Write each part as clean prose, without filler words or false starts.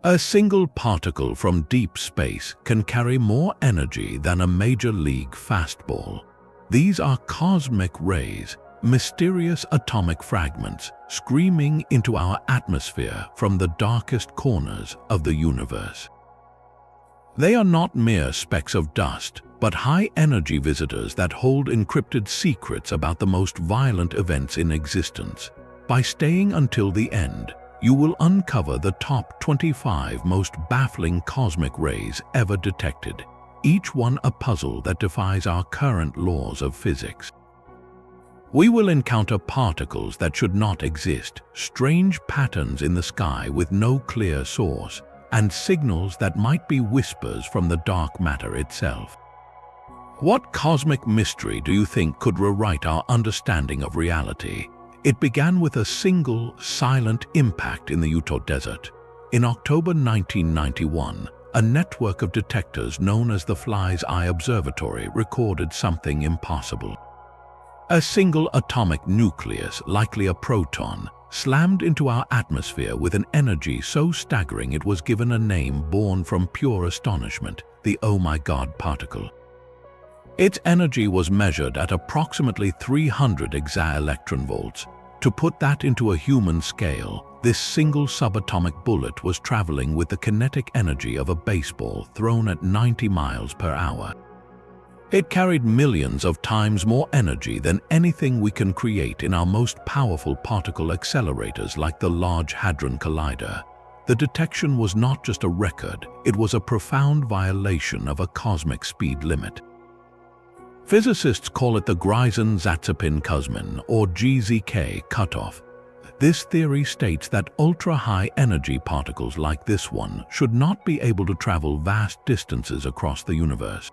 A single particle from deep space can carry more energy than a major league fastball. These are cosmic rays, mysterious atomic fragments screaming into our atmosphere from the darkest corners of the universe. They are not mere specks of dust, but high-energy visitors that hold encrypted secrets about the most violent events in existence. By staying until the end, you will uncover the top 25 most baffling cosmic rays ever detected, each one a puzzle that defies our current laws of physics. We will encounter particles that should not exist, strange patterns in the sky with no clear source, and signals that might be whispers from the dark matter itself. What cosmic mystery do you think could rewrite our understanding of reality? It began with a single, silent impact in the Utah desert. In October 1991, a network of detectors known as the Fly's Eye Observatory recorded something impossible. A single atomic nucleus, likely a proton, slammed into our atmosphere with an energy so staggering it was given a name born from pure astonishment, the "Oh my God" particle. Its energy was measured at approximately 300 exa-electron volts. To put that into a human scale, this single subatomic bullet was traveling with the kinetic energy of a baseball thrown at 90 miles per hour. It carried millions of times more energy than anything we can create in our most powerful particle accelerators like the Large Hadron Collider. The detection was not just a record, it was a profound violation of a cosmic speed limit. Physicists call it the Greisen-Zatsepin-Kuzmin, or GZK, cutoff. This theory states that ultra-high energy particles like this one should not be able to travel vast distances across the universe.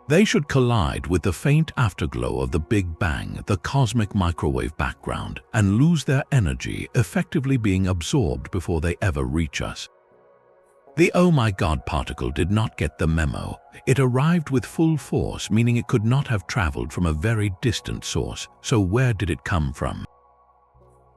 They should collide with the faint afterglow of the Big Bang, the cosmic microwave background, and lose their energy, effectively being absorbed before they ever reach us. The "Oh my God" particle did not get the memo. It arrived with full force, meaning it could not have traveled from a very distant source. So where did it come from?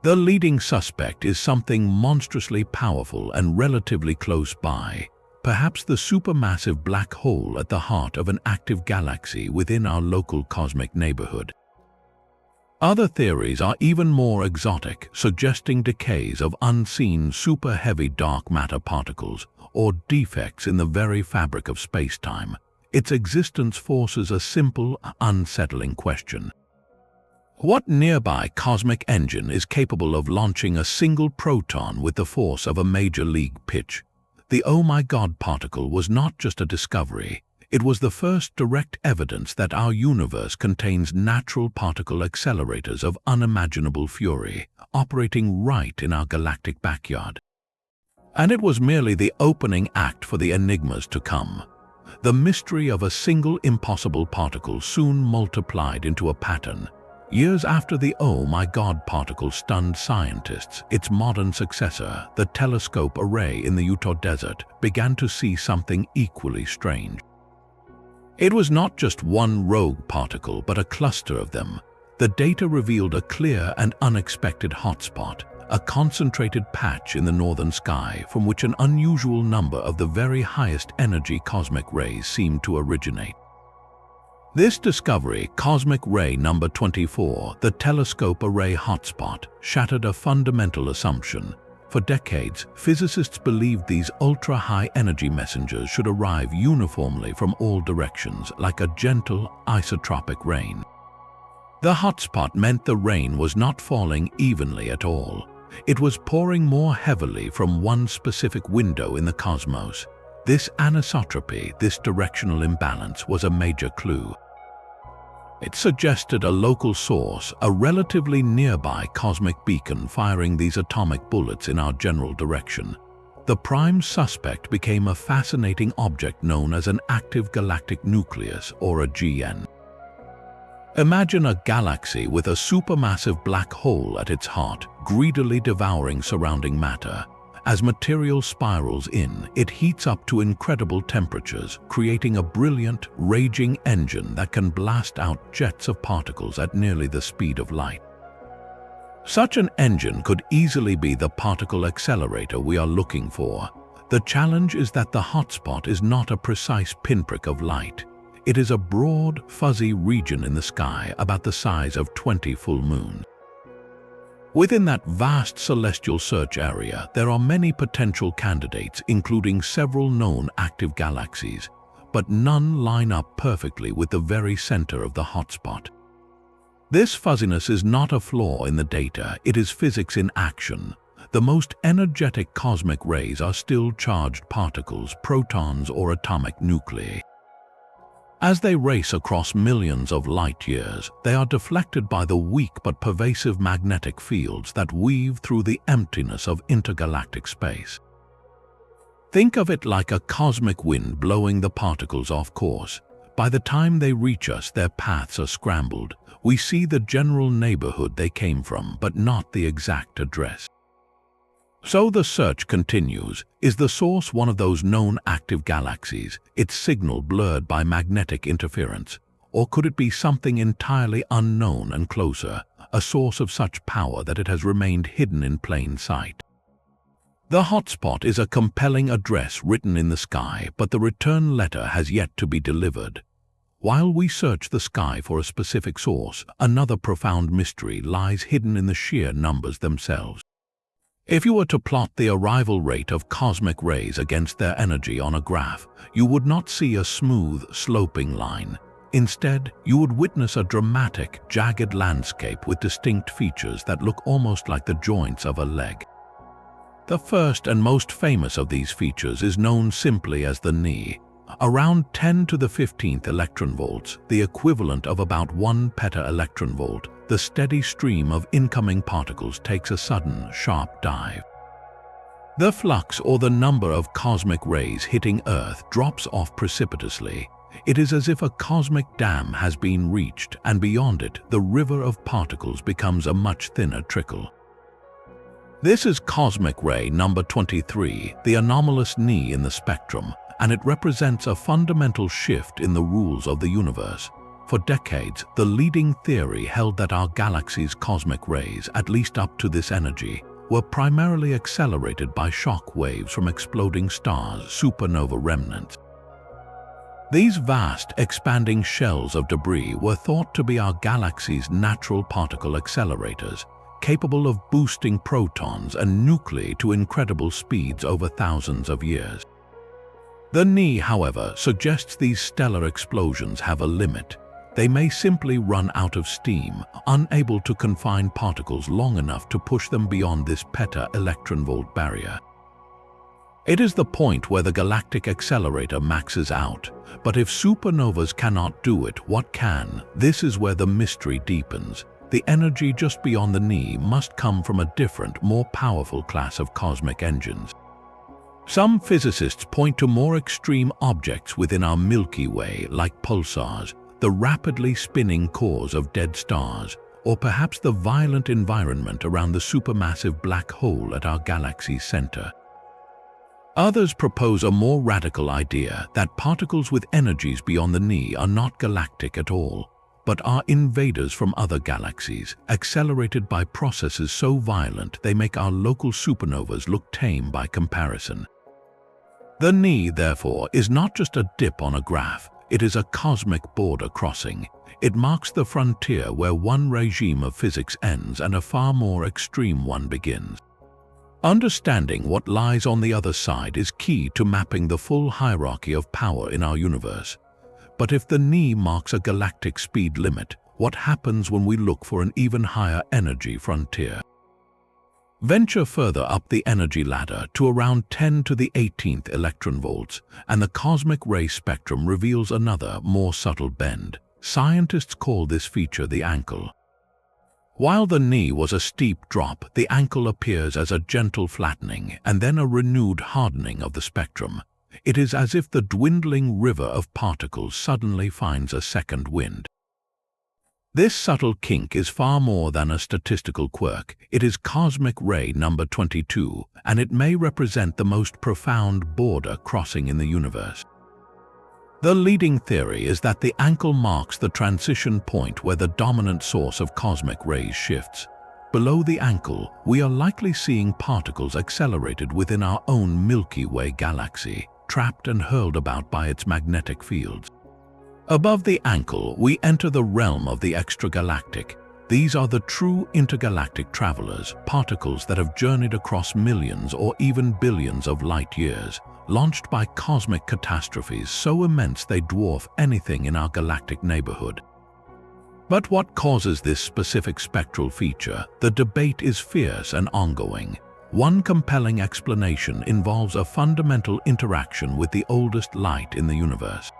The leading suspect is something monstrously powerful and relatively close by. Perhaps the supermassive black hole at the heart of an active galaxy within our local cosmic neighborhood. Other theories are even more exotic, suggesting decays of unseen super-heavy dark matter particles or defects in the very fabric of space-time. Its existence forces a simple, unsettling question. What nearby cosmic engine is capable of launching a single proton with the force of a major league pitch? The "Oh my God" particle was not just a discovery. It was the first direct evidence that our universe contains natural particle accelerators of unimaginable fury, operating right in our galactic backyard. And it was merely the opening act for the enigmas to come. The mystery of a single impossible particle soon multiplied into a pattern. Years after the "Oh my God" particle stunned scientists, its modern successor, the telescope array in the Utah desert, began to see something equally strange. It was not just one rogue particle, but a cluster of them. The data revealed a clear and unexpected hotspot, a concentrated patch in the northern sky from which an unusual number of the very highest energy cosmic rays seemed to originate. This discovery, cosmic ray number 24, the telescope array hotspot, shattered a fundamental assumption. For decades, physicists believed these ultra-high energy messengers should arrive uniformly from all directions, like a gentle, isotropic rain. The hotspot meant the rain was not falling evenly at all. It was pouring more heavily from one specific window in the cosmos. This anisotropy, this directional imbalance, was a major clue. It suggested a local source, a relatively nearby cosmic beacon firing these atomic bullets in our general direction. The prime suspect became a fascinating object known as an active galactic nucleus, or a GN. Imagine a galaxy with a supermassive black hole at its heart, greedily devouring surrounding matter. As material spirals in, it heats up to incredible temperatures, creating a brilliant, raging engine that can blast out jets of particles at nearly the speed of light. Such an engine could easily be the particle accelerator we are looking for. The challenge is that the hotspot is not a precise pinprick of light. It is a broad, fuzzy region in the sky about the size of 20 full moons. Within that vast celestial search area, there are many potential candidates, including several known active galaxies, but none line up perfectly with the very center of the hotspot. This fuzziness is not a flaw in the data, it is physics in action. The most energetic cosmic rays are still charged particles, protons or atomic nuclei. As they race across millions of light years, they are deflected by the weak but pervasive magnetic fields that weave through the emptiness of intergalactic space. Think of it like a cosmic wind blowing the particles off course. By the time they reach us, their paths are scrambled. We see the general neighborhood they came from, but not the exact address. So the search continues. Is the source one of those known active galaxies, its signal blurred by magnetic interference? Or could it be something entirely unknown and closer, a source of such power that it has remained hidden in plain sight? The hotspot is a compelling address written in the sky, but the return letter has yet to be delivered. While we search the sky for a specific source, another profound mystery lies hidden in the sheer numbers themselves. If you were to plot the arrival rate of cosmic rays against their energy on a graph, you would not see a smooth, sloping line. Instead, you would witness a dramatic, jagged landscape with distinct features that look almost like the joints of a leg. The first and most famous of these features is known simply as the knee. Around 10 to the 15th electron volts, the equivalent of about 1 peta-electron volt, the steady stream of incoming particles takes a sudden, sharp dive. The flux, or the number of cosmic rays hitting Earth, drops off precipitously. It is as if a cosmic dam has been reached, and beyond it, the river of particles becomes a much thinner trickle. This is cosmic ray number 23, the anomalous knee in the spectrum, and it represents a fundamental shift in the rules of the universe. For decades, the leading theory held that our galaxy's cosmic rays, at least up to this energy, were primarily accelerated by shock waves from exploding stars, supernova remnants. These vast, expanding shells of debris were thought to be our galaxy's natural particle accelerators, capable of boosting protons and nuclei to incredible speeds over thousands of years. The knee, however, suggests these stellar explosions have a limit. They may simply run out of steam, unable to confine particles long enough to push them beyond this peta-electron volt barrier. It is the point where the galactic accelerator maxes out, but if supernovas cannot do it, what can? This is where the mystery deepens. The energy just beyond the knee must come from a different, more powerful class of cosmic engines. Some physicists point to more extreme objects within our Milky Way, like pulsars, the rapidly spinning cores of dead stars, or perhaps the violent environment around the supermassive black hole at our galaxy's center. Others propose a more radical idea that particles with energies beyond the knee are not galactic at all, but are invaders from other galaxies, accelerated by processes so violent they make our local supernovas look tame by comparison. The knee, therefore, is not just a dip on a graph. It is a cosmic border crossing. It marks the frontier where one regime of physics ends and a far more extreme one begins. Understanding what lies on the other side is key to mapping the full hierarchy of power in our universe. But if the knee marks a galactic speed limit, what happens when we look for an even higher energy frontier? Venture further up the energy ladder to around 10 to the 18th electron volts, and the cosmic ray spectrum reveals another, more subtle bend. Scientists call this feature the ankle. While the knee was a steep drop, the ankle appears as a gentle flattening and then a renewed hardening of the spectrum. It is as if the dwindling river of particles suddenly finds a second wind. This subtle kink is far more than a statistical quirk. It is cosmic ray number 22, and it may represent the most profound border crossing in the universe. The leading theory is that the ankle marks the transition point where the dominant source of cosmic rays shifts. below the ankle, we are likely seeing particles accelerated within our own Milky Way galaxy, trapped and hurled about by its magnetic fields. Above the ankle, we enter the realm of the extragalactic. These are the true intergalactic travelers, particles that have journeyed across millions or even billions of light years, launched by cosmic catastrophes so immense they dwarf anything in our galactic neighborhood. But what causes this specific spectral feature? The debate is fierce and ongoing. One compelling explanation involves a fundamental interaction with the oldest light in the universe.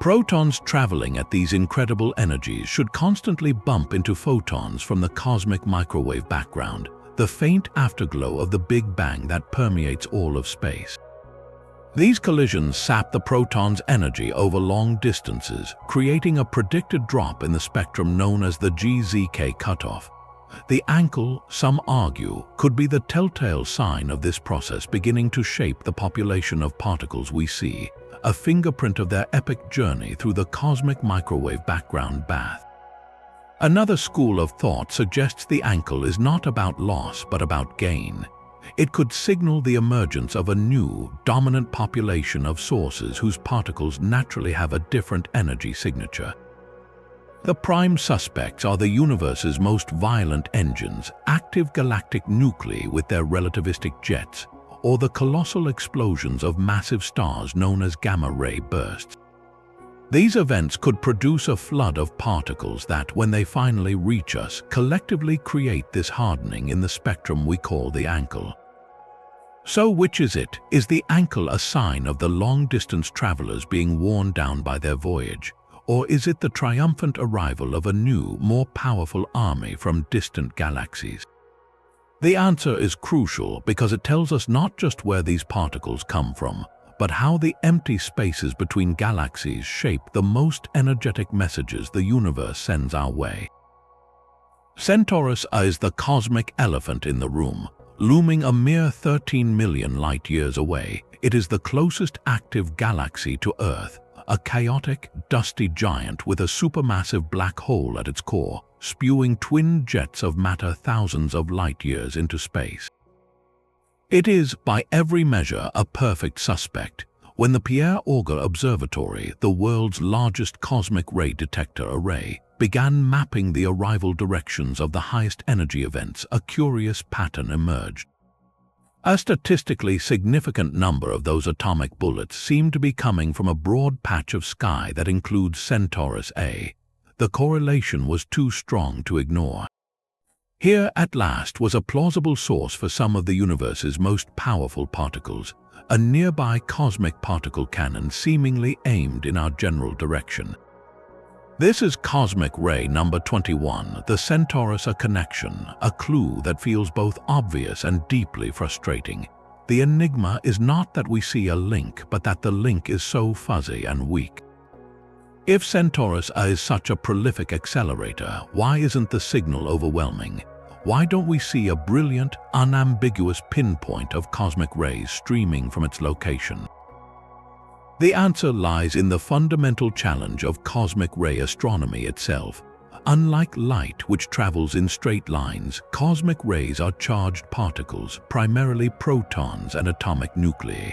Protons traveling at these incredible energies should constantly bump into photons from the cosmic microwave background, the faint afterglow of the Big Bang that permeates all of space. These collisions sap the proton's energy over long distances, creating a predicted drop in the spectrum known as the GZK cutoff. The ankle, some argue, could be the telltale sign of this process beginning to shape the population of particles we see, a fingerprint of their epic journey through the cosmic microwave background bath. Another school of thought suggests the ankle is not about loss but about gain. It could signal the emergence of a new, dominant population of sources whose particles naturally have a different energy signature. The prime suspects are the universe's most violent engines, active galactic nuclei with their relativistic jets, or the colossal explosions of massive stars known as gamma-ray bursts. These events could produce a flood of particles that, when they finally reach us, collectively create this hardening in the spectrum we call the ankle. So which is it? Is the ankle a sign of the long-distance travelers being worn down by their voyage? Or is it the triumphant arrival of a new, more powerful army from distant galaxies? The answer is crucial because it tells us not just where these particles come from, but how the empty spaces between galaxies shape the most energetic messages the universe sends our way. Centaurus is the cosmic elephant in the room. Looming a mere 13 million light-years away, it is the closest active galaxy to Earth, a chaotic, dusty giant with a supermassive black hole at its core, spewing twin jets of matter thousands of light-years into space. It is, by every measure, a perfect suspect. When the Pierre Auger Observatory, the world's largest cosmic ray detector array, began mapping the arrival directions of the highest energy events, a curious pattern emerged. A statistically significant number of those atomic bullets seem to be coming from a broad patch of sky that includes Centaurus A. The correlation was too strong to ignore. Here, at last, was a plausible source for some of the universe's most powerful particles, a nearby cosmic particle cannon seemingly aimed in our general direction. This is cosmic ray number 21, the Centaurus A connection, a clue that feels both obvious and deeply frustrating. The enigma is not that we see a link, but that the link is so fuzzy and weak. If Centaurus A is such a prolific accelerator, why isn't the signal overwhelming? Why don't we see a brilliant, unambiguous pinpoint of cosmic rays streaming from its location? The answer lies in the fundamental challenge of cosmic ray astronomy itself. Unlike light, which travels in straight lines, cosmic rays are charged particles, primarily protons and atomic nuclei.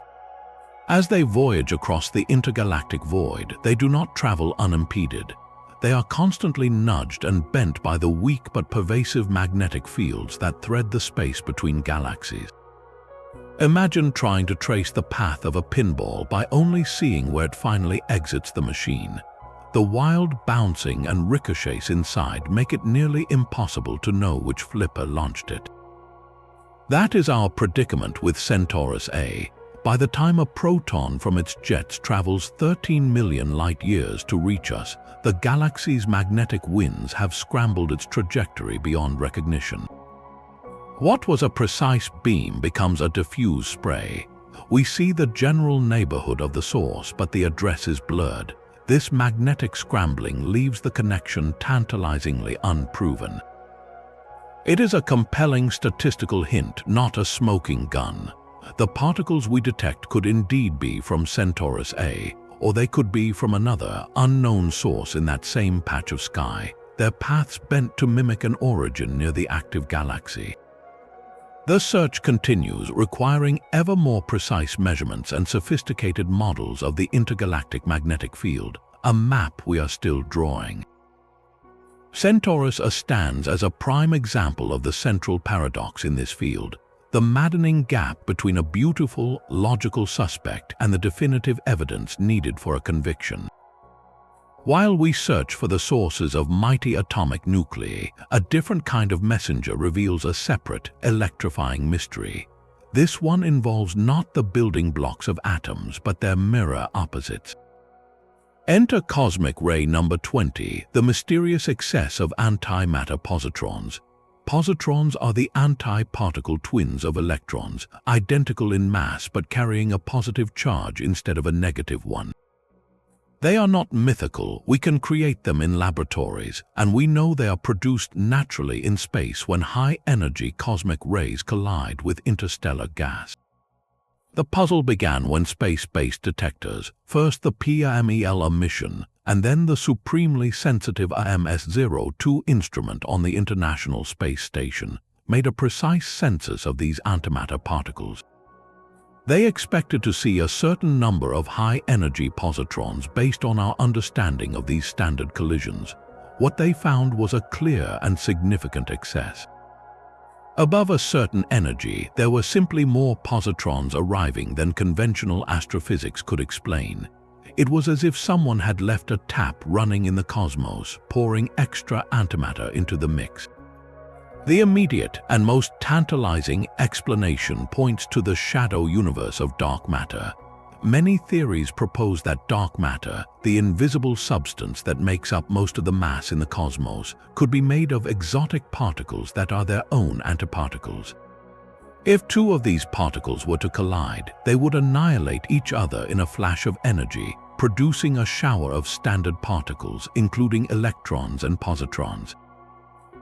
As they voyage across the intergalactic void, they do not travel unimpeded. They are constantly nudged and bent by the weak but pervasive magnetic fields that thread the space between galaxies. Imagine trying to trace the path of a pinball by only seeing where it finally exits the machine. The wild bouncing and ricochets inside make it nearly impossible to know which flipper launched it. That is our predicament with Centaurus A. By the time a proton from its jets travels 13 million light-years to reach us, the galaxy's magnetic winds have scrambled its trajectory beyond recognition. What was a precise beam becomes a diffuse spray. We see the general neighborhood of the source, but the address is blurred. This magnetic scrambling leaves the connection tantalizingly unproven. It is a compelling statistical hint, not a smoking gun. The particles we detect could indeed be from Centaurus A, or they could be from another, unknown source in that same patch of sky, their paths bent to mimic an origin near the active galaxy. The search continues, requiring ever more precise measurements and sophisticated models of the intergalactic magnetic field, a map we are still drawing. Centaurus stands as a prime example of the central paradox in this field, the maddening gap between a beautiful, logical suspect and the definitive evidence needed for a conviction. While we search for the sources of mighty atomic nuclei, a different kind of messenger reveals a separate, electrifying mystery. This one involves not the building blocks of atoms, but their mirror opposites. Enter cosmic ray number 20, the mysterious excess of antimatter positrons. Positrons are the anti-particle twins of electrons, identical in mass but carrying a positive charge instead of a negative one. They are not mythical, we can create them in laboratories, and we know they are produced naturally in space when high-energy cosmic rays collide with interstellar gas. The puzzle began when space-based detectors, first the PMEL mission, and then the supremely sensitive AMS-02 instrument on the International Space Station, made a precise census of these antimatter particles. They expected to see a certain number of high-energy positrons based on our understanding of these standard collisions. What they found was a clear and significant excess. Above a certain energy, there were simply more positrons arriving than conventional astrophysics could explain. It was as if someone had left a tap running in the cosmos, pouring extra antimatter into the mix. The immediate and most tantalizing explanation points to the shadow universe of dark matter. Many theories propose that dark matter, the invisible substance that makes up most of the mass in the cosmos, could be made of exotic particles that are their own antiparticles. If two of these particles were to collide, they would annihilate each other in a flash of energy, producing a shower of standard particles, including electrons and positrons.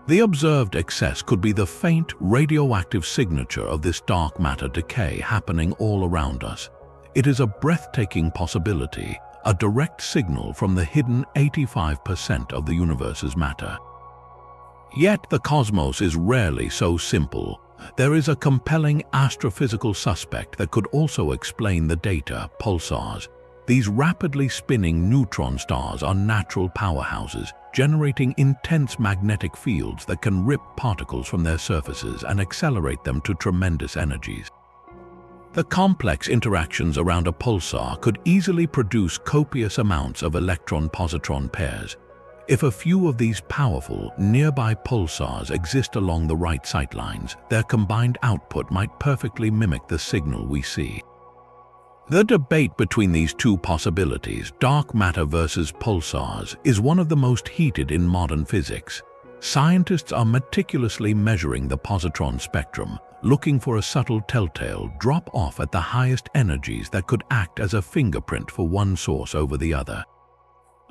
The observed excess could be the faint radioactive signature of this dark matter decay happening all around us. It is a breathtaking possibility, a direct signal from the hidden 85% of the universe's matter. Yet the cosmos is rarely so simple. There is a compelling astrophysical suspect that could also explain the data: pulsars. These rapidly spinning neutron stars are natural powerhouses, generating intense magnetic fields that can rip particles from their surfaces and accelerate them to tremendous energies. The complex interactions around a pulsar could easily produce copious amounts of electron-positron pairs. If a few of these powerful, nearby pulsars exist along the right sightlines, their combined output might perfectly mimic the signal we see. The debate between these two possibilities, dark matter versus pulsars, is one of the most heated in modern physics. Scientists are meticulously measuring the positron spectrum, looking for a subtle telltale drop-off at the highest energies that could act as a fingerprint for one source over the other.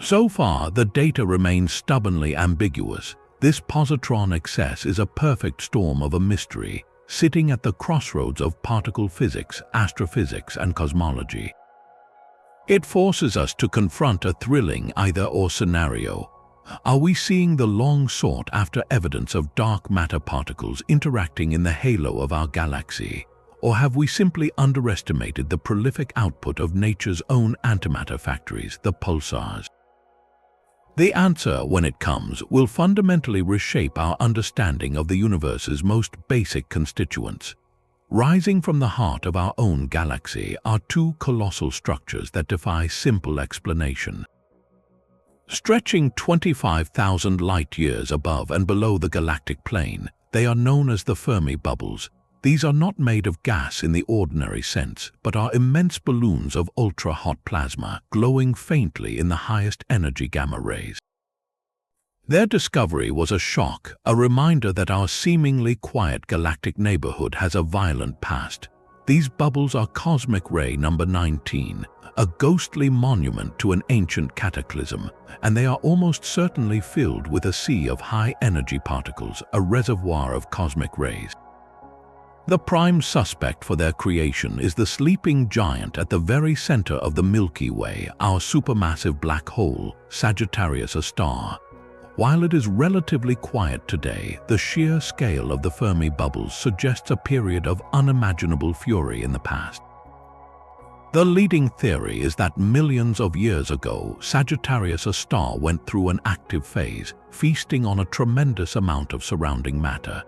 So far, the data remains stubbornly ambiguous. This positron excess is a perfect storm of a mystery, sitting at the crossroads of particle physics, astrophysics, and cosmology. It forces us to confront a thrilling either-or scenario. Are we seeing the long-sought-after evidence of dark matter particles interacting in the halo of our galaxy? Or have we simply underestimated the prolific output of nature's own antimatter factories, the pulsars? The answer, when it comes, will fundamentally reshape our understanding of the universe's most basic constituents. Rising from the heart of our own galaxy are two colossal structures that defy simple explanation. Stretching 25,000 light-years above and below the galactic plane, they are known as the Fermi bubbles. These are not made of gas in the ordinary sense, but are immense balloons of ultra-hot plasma, glowing faintly in the highest energy gamma rays. Their discovery was a shock, a reminder that our seemingly quiet galactic neighborhood has a violent past. These bubbles are cosmic ray number 19, a ghostly monument to an ancient cataclysm, and they are almost certainly filled with a sea of high-energy particles, a reservoir of cosmic rays. The prime suspect for their creation is the sleeping giant at the very center of the Milky Way, our supermassive black hole, Sagittarius A star. While it is relatively quiet today, the sheer scale of the Fermi bubbles suggests a period of unimaginable fury in the past. The leading theory is that millions of years ago, Sagittarius, a star, went through an active phase, feasting on a tremendous amount of surrounding matter.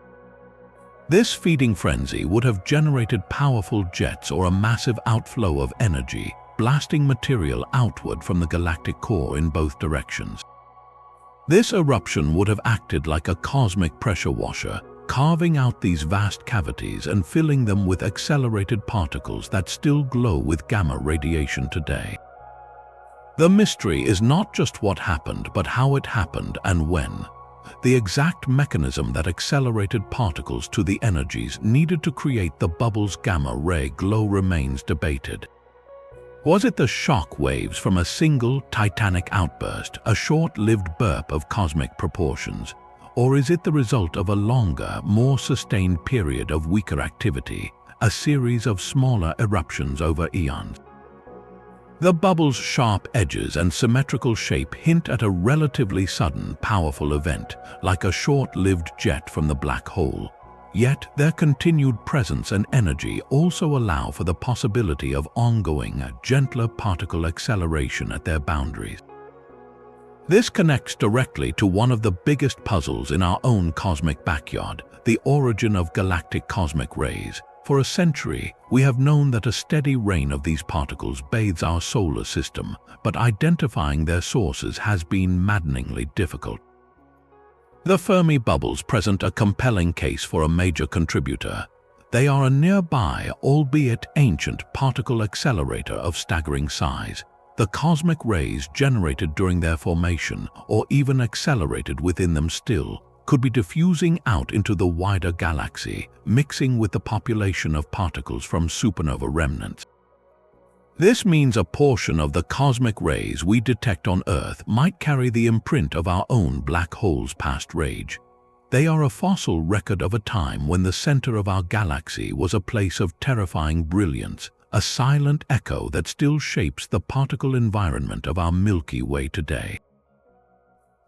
This feeding frenzy would have generated powerful jets or a massive outflow of energy, blasting material outward from the galactic core in both directions. This eruption would have acted like a cosmic pressure washer, carving out these vast cavities and filling them with accelerated particles that still glow with gamma radiation today. The mystery is not just what happened, but how it happened and when. The exact mechanism that accelerated particles to the energies needed to create the bubble's gamma-ray glow remains debated. Was it the shock waves from a single titanic outburst, a short-lived burp of cosmic proportions? Or is it the result of a longer, more sustained period of weaker activity, a series of smaller eruptions over eons? The bubble's sharp edges and symmetrical shape hint at a relatively sudden, powerful event, like a short-lived jet from the black hole. Yet their continued presence and energy also allow for the possibility of ongoing, gentler particle acceleration at their boundaries. This connects directly to one of the biggest puzzles in our own cosmic backyard, the origin of galactic cosmic rays. For a century, we have known that a steady rain of these particles bathes our solar system, but identifying their sources has been maddeningly difficult. The Fermi bubbles present a compelling case for a major contributor. They are a nearby, albeit ancient, particle accelerator of staggering size. The cosmic rays generated during their formation, or even accelerated within them still, could be diffusing out into the wider galaxy, mixing with the population of particles from supernova remnants. This means a portion of the cosmic rays we detect on Earth might carry the imprint of our own black hole's past rage. They are a fossil record of a time when the center of our galaxy was a place of terrifying brilliance, a silent echo that still shapes the particle environment of our Milky Way today.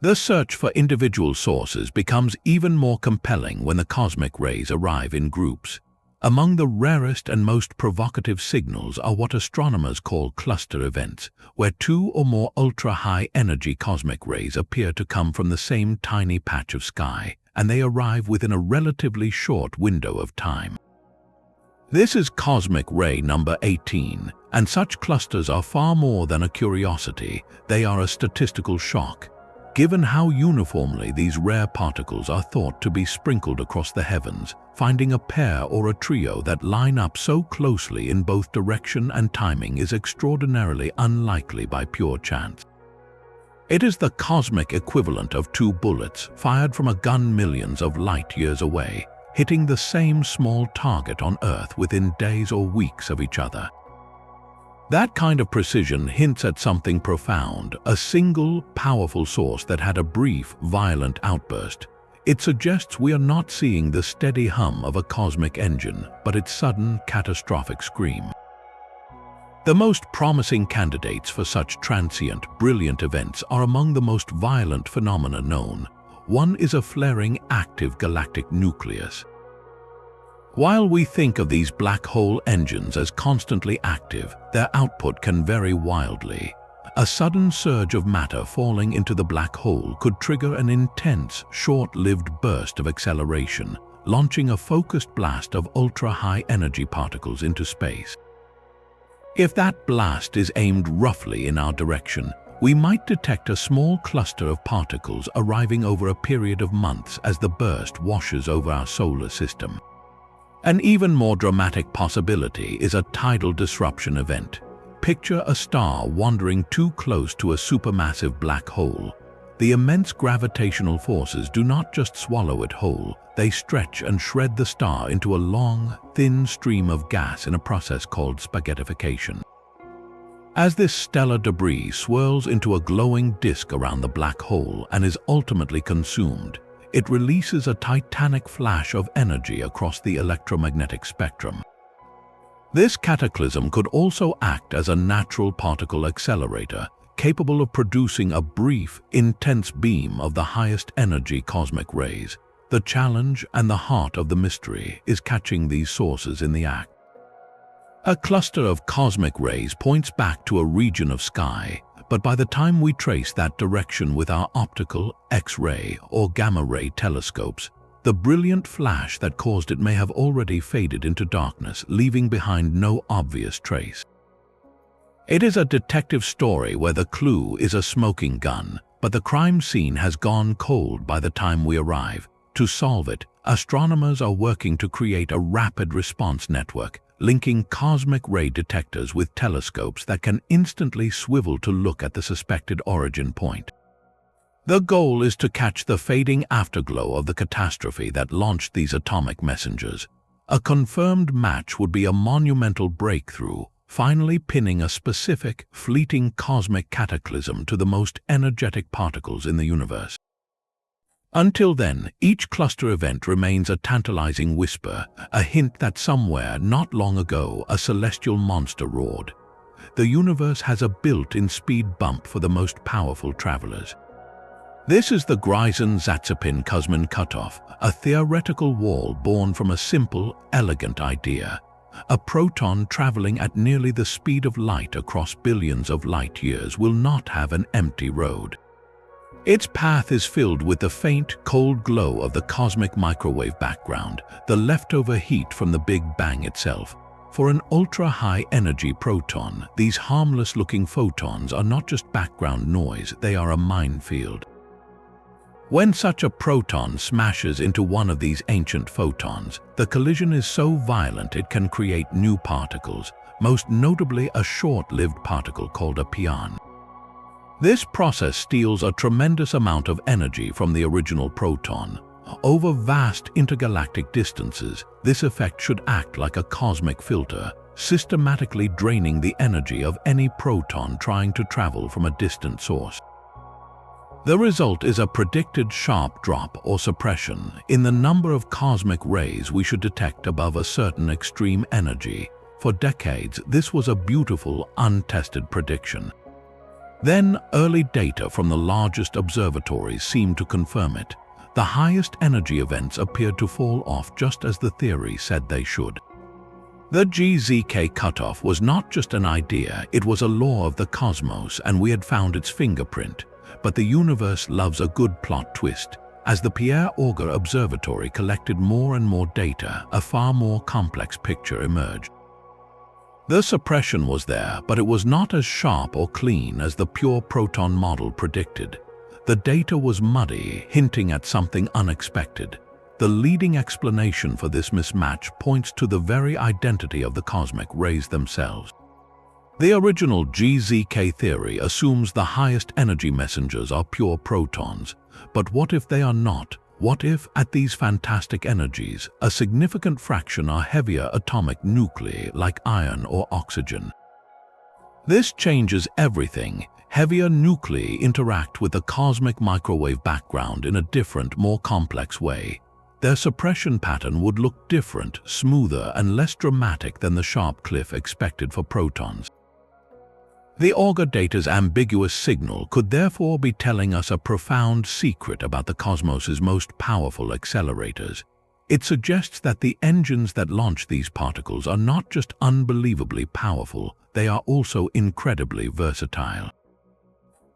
The search for individual sources becomes even more compelling when the cosmic rays arrive in groups. Among the rarest and most provocative signals are what astronomers call cluster events, where two or more ultra-high energy cosmic rays appear to come from the same tiny patch of sky, and they arrive within a relatively short window of time. This is cosmic ray number 18, and such clusters are far more than a curiosity. They are a statistical shock, given how uniformly these rare particles are thought to be sprinkled across the heavens. Finding a pair or a trio that line up so closely in both direction and timing is extraordinarily unlikely by pure chance. It is the cosmic equivalent of two bullets fired from a gun millions of light years away, hitting the same small target on Earth within days or weeks of each other. That kind of precision hints at something profound, a single, powerful source that had a brief, violent outburst. It suggests we are not seeing the steady hum of a cosmic engine, but its sudden, catastrophic scream. The most promising candidates for such transient, brilliant events are among the most violent phenomena known. One is a flaring, active galactic nucleus. While we think of these black hole engines as constantly active, their output can vary wildly. A sudden surge of matter falling into the black hole could trigger an intense, short-lived burst of acceleration, launching a focused blast of ultra-high energy particles into space. If that blast is aimed roughly in our direction, we might detect a small cluster of particles arriving over a period of months as the burst washes over our solar system. An even more dramatic possibility is a tidal disruption event. Picture a star wandering too close to a supermassive black hole. The immense gravitational forces do not just swallow it whole, they stretch and shred the star into a long, thin stream of gas in a process called spaghettification. As this stellar debris swirls into a glowing disk around the black hole and is ultimately consumed, it releases a titanic flash of energy across the electromagnetic spectrum. This cataclysm could also act as a natural particle accelerator, capable of producing a brief, intense beam of the highest energy cosmic rays. The challenge and the heart of the mystery is catching these sources in the act. A cluster of cosmic rays points back to a region of sky, but by the time we trace that direction with our optical, X-ray, or gamma-ray telescopes, the brilliant flash that caused it may have already faded into darkness, leaving behind no obvious trace. It is a detective story where the clue is a smoking gun, but the crime scene has gone cold by the time we arrive. To solve it, astronomers are working to create a rapid response network, linking cosmic ray detectors with telescopes that can instantly swivel to look at the suspected origin point. The goal is to catch the fading afterglow of the catastrophe that launched these atomic messengers. A confirmed match would be a monumental breakthrough, finally pinning a specific, fleeting cosmic cataclysm to the most energetic particles in the universe. Until then, each cluster event remains a tantalizing whisper, a hint that somewhere not long ago a celestial monster roared. The universe has a built-in speed bump for the most powerful travelers. This is the Greisen-Zatsepin-Kuzmin cutoff, a theoretical wall born from a simple, elegant idea. A proton traveling at nearly the speed of light across billions of light years will not have an empty road. Its path is filled with the faint, cold glow of the cosmic microwave background, the leftover heat from the Big Bang itself. For an ultra-high energy proton, these harmless-looking photons are not just background noise, they are a minefield. When such a proton smashes into one of these ancient photons, the collision is so violent it can create new particles, most notably a short-lived particle called a pion. This process steals a tremendous amount of energy from the original proton. Over vast intergalactic distances, this effect should act like a cosmic filter, systematically draining the energy of any proton trying to travel from a distant source. The result is a predicted sharp drop or suppression in the number of cosmic rays we should detect above a certain extreme energy. For decades, this was a beautiful, untested prediction. Then, early data from the largest observatories seemed to confirm it. The highest energy events appeared to fall off just as the theory said they should. The GZK cutoff was not just an idea, it was a law of the cosmos, and we had found its fingerprint. But the universe loves a good plot twist. As the Pierre Auger Observatory collected more and more data, a far more complex picture emerged. The suppression was there, but it was not as sharp or clean as the pure proton model predicted. The data was muddy, hinting at something unexpected. The leading explanation for this mismatch points to the very identity of the cosmic rays themselves. The original GZK theory assumes the highest energy messengers are pure protons. But what if they are not? What if, at these fantastic energies, a significant fraction are heavier atomic nuclei like iron or oxygen? This changes everything. Heavier nuclei interact with the cosmic microwave background in a different, more complex way. Their suppression pattern would look different, smoother, and less dramatic than the sharp cliff expected for protons. The Auger data's ambiguous signal could therefore be telling us a profound secret about the cosmos's most powerful accelerators. It suggests that the engines that launch these particles are not just unbelievably powerful, they are also incredibly versatile.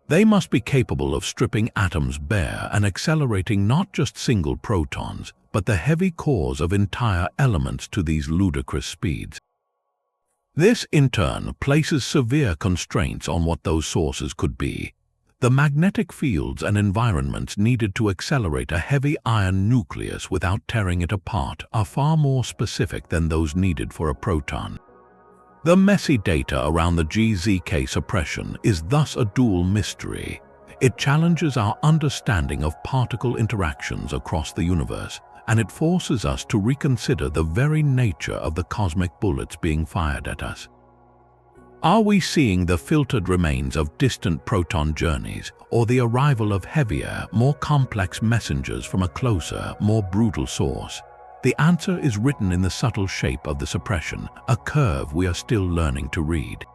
They must be capable of stripping atoms bare and accelerating not just single protons, but the heavy cores of entire elements to these ludicrous speeds. This, in turn, places severe constraints on what those sources could be. The magnetic fields and environments needed to accelerate a heavy iron nucleus without tearing it apart are far more specific than those needed for a proton. The messy data around the GZK suppression is thus a dual mystery. It challenges our understanding of particle interactions across the universe, and it forces us to reconsider the very nature of the cosmic bullets being fired at us. Are we seeing the filtered remains of distant proton journeys, or the arrival of heavier, more complex messengers from a closer, more brutal source? The answer is written in the subtle shape of the suppression, a curve we are still learning to read.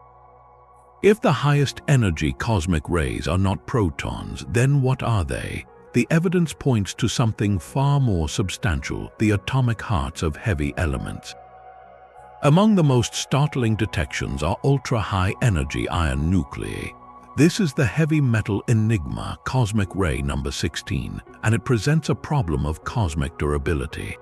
If the highest energy cosmic rays are not protons, then what are they? The evidence points to something far more substantial: the atomic hearts of heavy elements. Among the most startling detections are ultra-high energy iron nuclei. This is the heavy metal enigma, cosmic ray number 16, and it presents a problem of cosmic durability.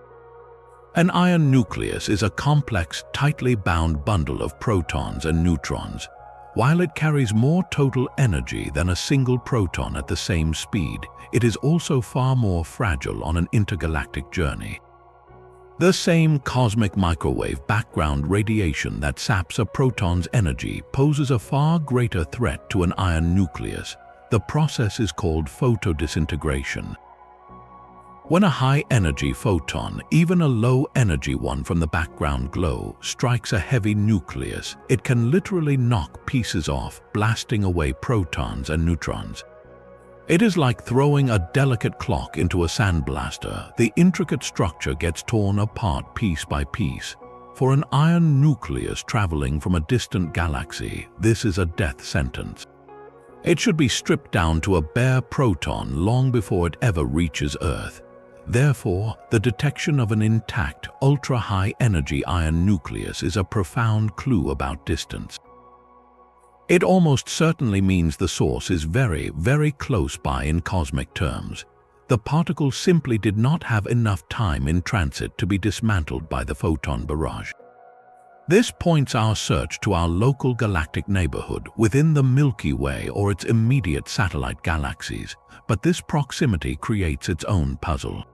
An iron nucleus is a complex, tightly bound bundle of protons and neutrons. While it carries more total energy than a single proton at the same speed, it is also far more fragile on an intergalactic journey. The same cosmic microwave background radiation that saps a proton's energy poses a far greater threat to an iron nucleus. The process is called photodisintegration. When a high-energy photon, even a low-energy one from the background glow, strikes a heavy nucleus, it can literally knock pieces off, blasting away protons and neutrons. It is like throwing a delicate clock into a sandblaster. The intricate structure gets torn apart piece by piece. For an iron nucleus traveling from a distant galaxy, this is a death sentence. It should be stripped down to a bare proton long before it ever reaches Earth. Therefore, the detection of an intact, ultra-high energy iron nucleus is a profound clue about distance. It almost certainly means the source is very, very close by in cosmic terms. The particle simply did not have enough time in transit to be dismantled by the photon barrage. This points our search to our local galactic neighborhood within the Milky Way or its immediate satellite galaxies, but this proximity creates its own puzzle.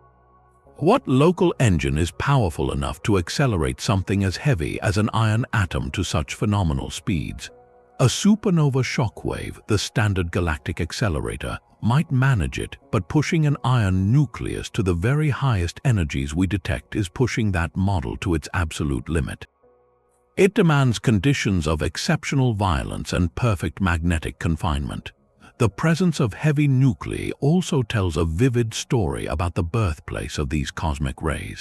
What local engine is powerful enough to accelerate something as heavy as an iron atom to such phenomenal speeds? A supernova shockwave, the standard galactic accelerator, might manage it, but pushing an iron nucleus to the very highest energies we detect is pushing that model to its absolute limit. It demands conditions of exceptional violence and perfect magnetic confinement. The presence of heavy nuclei also tells a vivid story about the birthplace of these cosmic rays.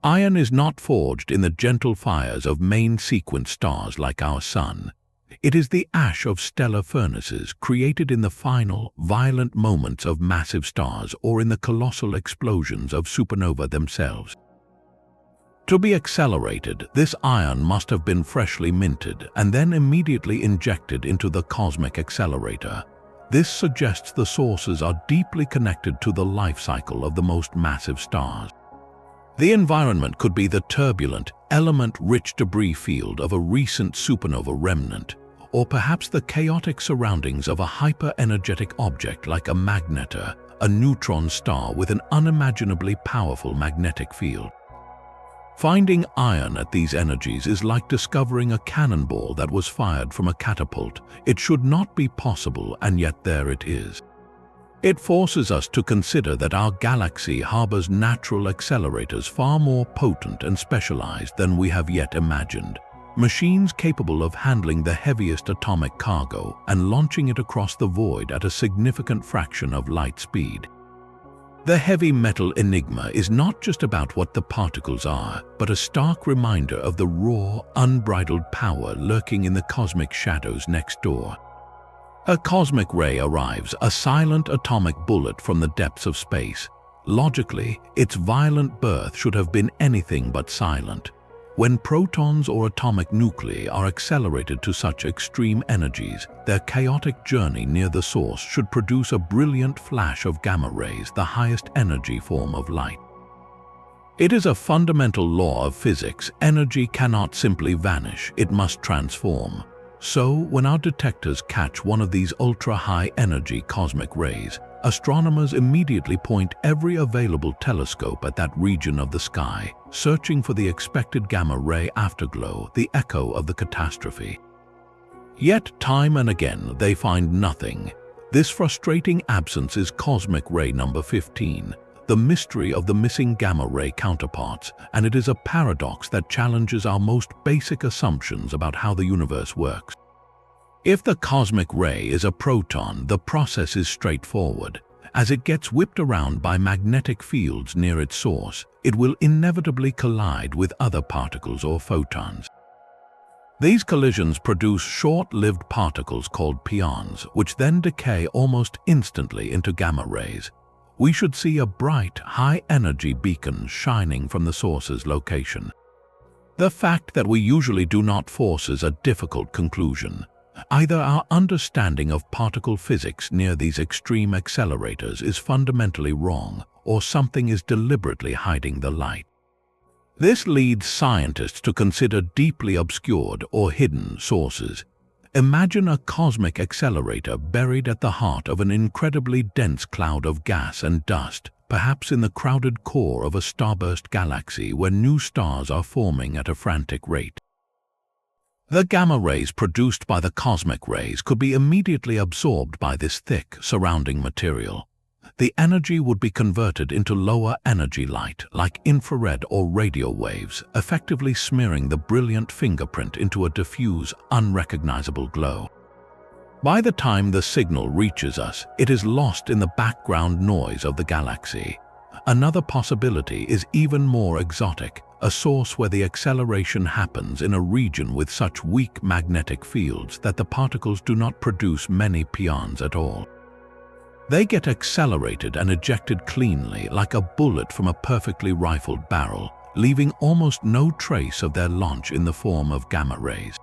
Iron is not forged in the gentle fires of main-sequence stars like our Sun. It is the ash of stellar furnaces created in the final, violent moments of massive stars or in the colossal explosions of supernova themselves. To be accelerated, this iron must have been freshly minted and then immediately injected into the cosmic accelerator. This suggests the sources are deeply connected to the life cycle of the most massive stars. The environment could be the turbulent, element-rich debris field of a recent supernova remnant, or perhaps the chaotic surroundings of a hyper-energetic object like a magnetar, a neutron star with an unimaginably powerful magnetic field. Finding iron at these energies is like discovering a cannonball that was fired from a catapult. It should not be possible, and yet there it is. It forces us to consider that our galaxy harbors natural accelerators far more potent and specialized than we have yet imagined. Machines capable of handling the heaviest atomic cargo and launching it across the void at a significant fraction of light speed. The heavy metal enigma is not just about what the particles are, but a stark reminder of the raw, unbridled power lurking in the cosmic shadows next door. A cosmic ray arrives, a silent atomic bullet from the depths of space. Logically, its violent birth should have been anything but silent. When protons or atomic nuclei are accelerated to such extreme energies, their chaotic journey near the source should produce a brilliant flash of gamma rays, the highest energy form of light. It is a fundamental law of physics: energy cannot simply vanish, it must transform. So, when our detectors catch one of these ultra-high energy cosmic rays, astronomers immediately point every available telescope at that region of the sky, searching for the expected gamma ray afterglow, the echo of the catastrophe. Yet time and again they find nothing. This frustrating absence is cosmic ray number 15, the mystery of the missing gamma ray counterparts, and it is a paradox that challenges our most basic assumptions about how the universe works. If the cosmic ray is a proton, the process is straightforward. As it gets whipped around by magnetic fields near its source, it will inevitably collide with other particles or photons. These collisions produce short-lived particles called pions, which then decay almost instantly into gamma rays. We should see a bright, high-energy beacon shining from the source's location. The fact that we usually do not forces a difficult conclusion. Either our understanding of particle physics near these extreme accelerators is fundamentally wrong, or something is deliberately hiding the light. This leads scientists to consider deeply obscured or hidden sources. Imagine a cosmic accelerator buried at the heart of an incredibly dense cloud of gas and dust, perhaps in the crowded core of a starburst galaxy where new stars are forming at a frantic rate. The gamma rays produced by the cosmic rays could be immediately absorbed by this thick, surrounding material. The energy would be converted into lower energy light, like infrared or radio waves, effectively smearing the brilliant fingerprint into a diffuse, unrecognizable glow. By the time the signal reaches us, it is lost in the background noise of the galaxy. Another possibility is even more exotic, a source where the acceleration happens in a region with such weak magnetic fields that the particles do not produce many pions at all. They get accelerated and ejected cleanly, like a bullet from a perfectly rifled barrel, leaving almost no trace of their launch in the form of gamma rays.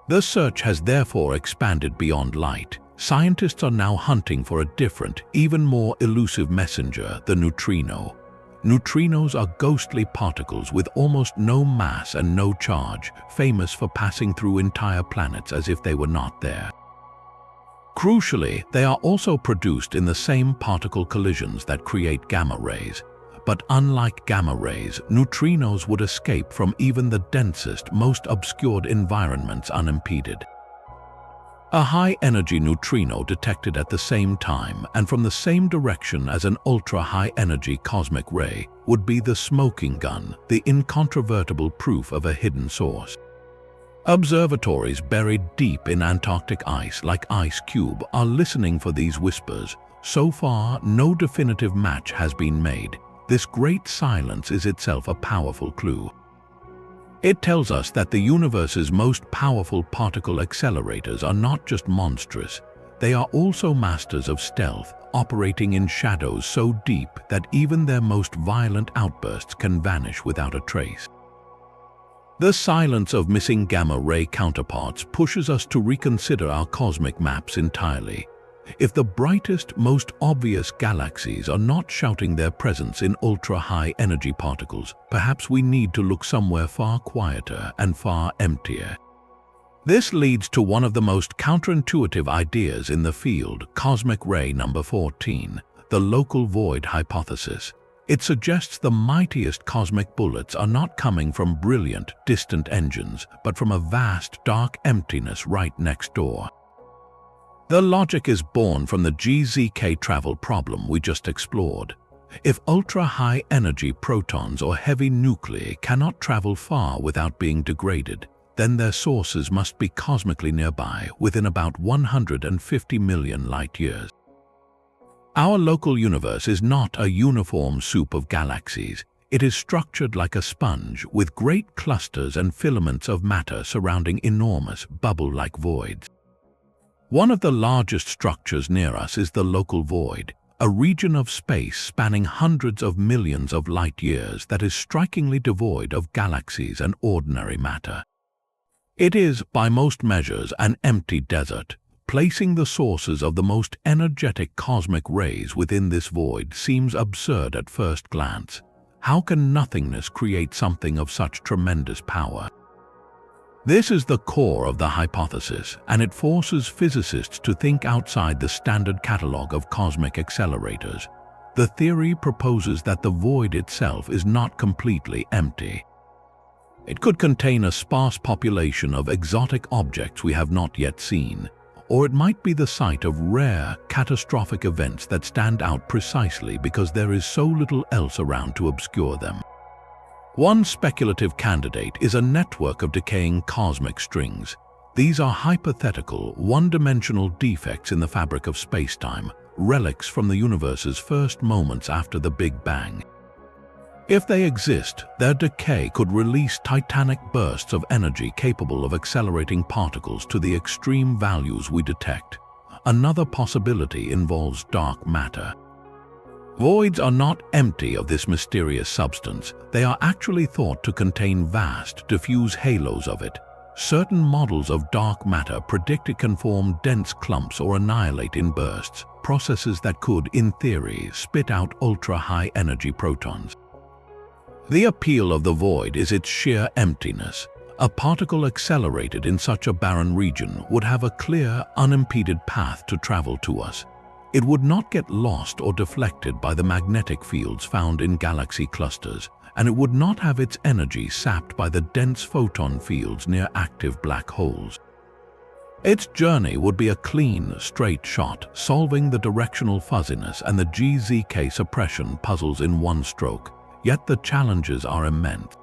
The search has therefore expanded beyond light. Scientists are now hunting for a different, even more elusive messenger, the neutrino. Neutrinos are ghostly particles with almost no mass and no charge, famous for passing through entire planets as if they were not there. Crucially, they are also produced in the same particle collisions that create gamma rays. But unlike gamma rays, neutrinos would escape from even the densest, most obscured environments unimpeded. A high-energy neutrino detected at the same time and from the same direction as an ultra-high-energy cosmic ray would be the smoking gun, the incontrovertible proof of a hidden source. Observatories buried deep in Antarctic ice like Ice Cube are listening for these whispers. So far, no definitive match has been made. This great silence is itself a powerful clue. It tells us that the universe's most powerful particle accelerators are not just monstrous, they are also masters of stealth, operating in shadows so deep that even their most violent outbursts can vanish without a trace. The silence of missing gamma-ray counterparts pushes us to reconsider our cosmic maps entirely. If the brightest, most obvious galaxies are not shouting their presence in ultra-high energy particles, perhaps we need to look somewhere far quieter and far emptier. This leads to one of the most counterintuitive ideas in the field, cosmic ray number 14, the local void hypothesis. It suggests the mightiest cosmic bullets are not coming from brilliant, distant engines, but from a vast, dark emptiness right next door. The logic is born from the GZK travel problem we just explored. If ultra-high energy protons or heavy nuclei cannot travel far without being degraded, then their sources must be cosmically nearby, within about 150 million light-years. Our local universe is not a uniform soup of galaxies. It is structured like a sponge, with great clusters and filaments of matter surrounding enormous, bubble-like voids. One of the largest structures near us is the local void, a region of space spanning hundreds of millions of light-years that is strikingly devoid of galaxies and ordinary matter. It is, by most measures, an empty desert. Placing the sources of the most energetic cosmic rays within this void seems absurd at first glance. How can nothingness create something of such tremendous power? This is the core of the hypothesis, and it forces physicists to think outside the standard catalog of cosmic accelerators. The theory proposes that the void itself is not completely empty. It could contain a sparse population of exotic objects we have not yet seen, or it might be the site of rare, catastrophic events that stand out precisely because there is so little else around to obscure them. One speculative candidate is a network of decaying cosmic strings. These are hypothetical, one-dimensional defects in the fabric of space-time, relics from the universe's first moments after the Big Bang. If they exist, their decay could release titanic bursts of energy capable of accelerating particles to the extreme values we detect. Another possibility involves dark matter. Voids are not empty of this mysterious substance. They are actually thought to contain vast, diffuse halos of it. Certain models of dark matter predict it can form dense clumps or annihilate in bursts, processes that could, in theory, spit out ultra-high energy protons. The appeal of the void is its sheer emptiness. A particle accelerated in such a barren region would have a clear, unimpeded path to travel to us. It would not get lost or deflected by the magnetic fields found in galaxy clusters, and it would not have its energy sapped by the dense photon fields near active black holes. Its journey would be a clean, straight shot, solving the directional fuzziness and the GZK suppression puzzles in one stroke, yet the challenges are immense.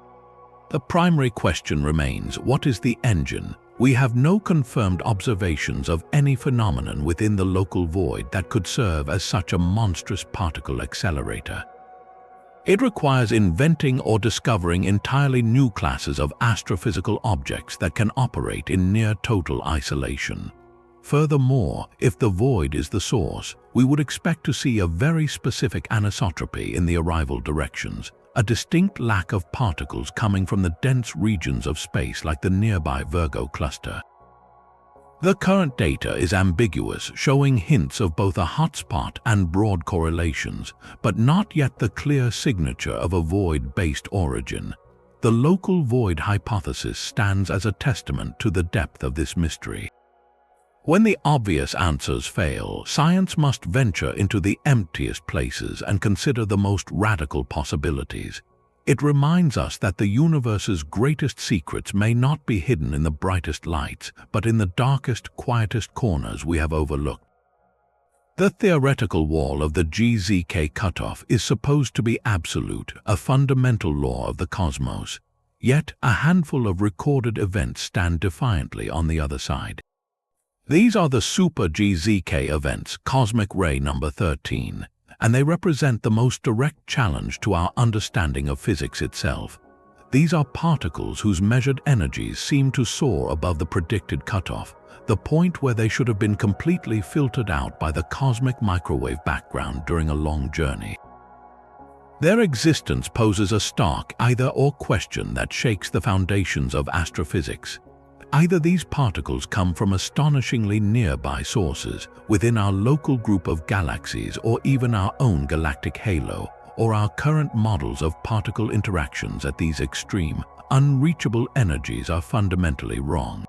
The primary question remains, what is the engine? We have no confirmed observations of any phenomenon within the local void that could serve as such a monstrous particle accelerator. It requires inventing or discovering entirely new classes of astrophysical objects that can operate in near-total isolation. Furthermore, if the void is the source, we would expect to see a very specific anisotropy in the arrival directions, a distinct lack of particles coming from the dense regions of space like the nearby Virgo cluster. The current data is ambiguous, showing hints of both a hotspot and broad correlations, but not yet the clear signature of a void-based origin. The local void hypothesis stands as a testament to the depth of this mystery. When the obvious answers fail, science must venture into the emptiest places and consider the most radical possibilities. It reminds us that the universe's greatest secrets may not be hidden in the brightest lights, but in the darkest, quietest corners we have overlooked. The theoretical wall of the GZK cutoff is supposed to be absolute, a fundamental law of the cosmos. Yet, a handful of recorded events stand defiantly on the other side. These are the super GZK events, cosmic ray number 13, and they represent the most direct challenge to our understanding of physics itself. These are particles whose measured energies seem to soar above the predicted cutoff, the point where they should have been completely filtered out by the cosmic microwave background during a long journey. Their existence poses a stark either-or question that shakes the foundations of astrophysics. Either these particles come from astonishingly nearby sources within our local group of galaxies or even our own galactic halo, or our current models of particle interactions at these extreme, unreachable energies are fundamentally wrong.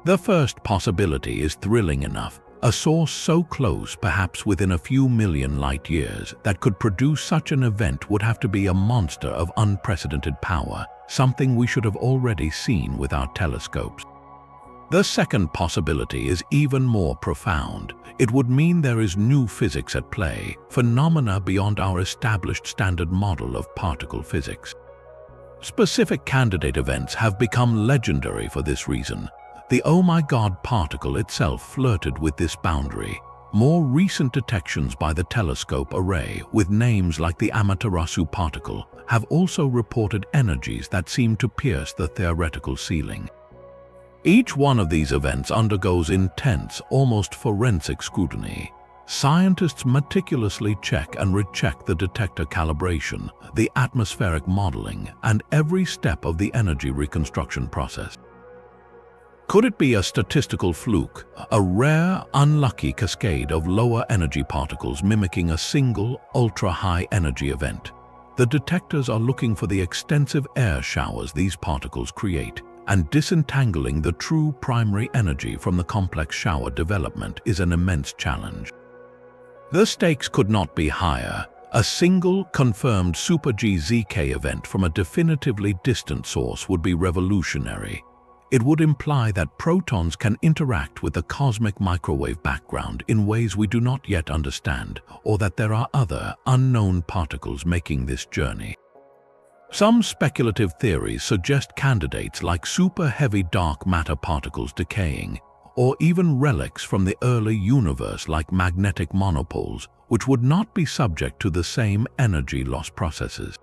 The first possibility is thrilling enough, a source so close, perhaps within a few million light years, that could produce such an event would have to be a monster of unprecedented power, something we should have already seen with our telescopes. The second possibility is even more profound. It would mean there is new physics at play, phenomena beyond our established standard model of particle physics. Specific candidate events have become legendary for this reason. The oh my god particle itself flirted with this boundary. More recent detections by the telescope array, with names like the Amaterasu particle, have also reported energies that seem to pierce the theoretical ceiling. Each one of these events undergoes intense, almost forensic scrutiny. Scientists meticulously check and recheck the detector calibration, the atmospheric modeling, and every step of the energy reconstruction process. Could it be a statistical fluke, a rare, unlucky cascade of lower energy particles mimicking a single, ultra-high energy event? The detectors are looking for the extensive air showers these particles create, and disentangling the true primary energy from the complex shower development is an immense challenge. The stakes could not be higher. A single, confirmed super GZK event from a definitively distant source would be revolutionary. It would imply that protons can interact with the cosmic microwave background in ways we do not yet understand, or that there are other, unknown particles making this journey. Some speculative theories suggest candidates like super-heavy dark matter particles decaying, or even relics from the early universe like magnetic monopoles, which would not be subject to the same energy loss processes.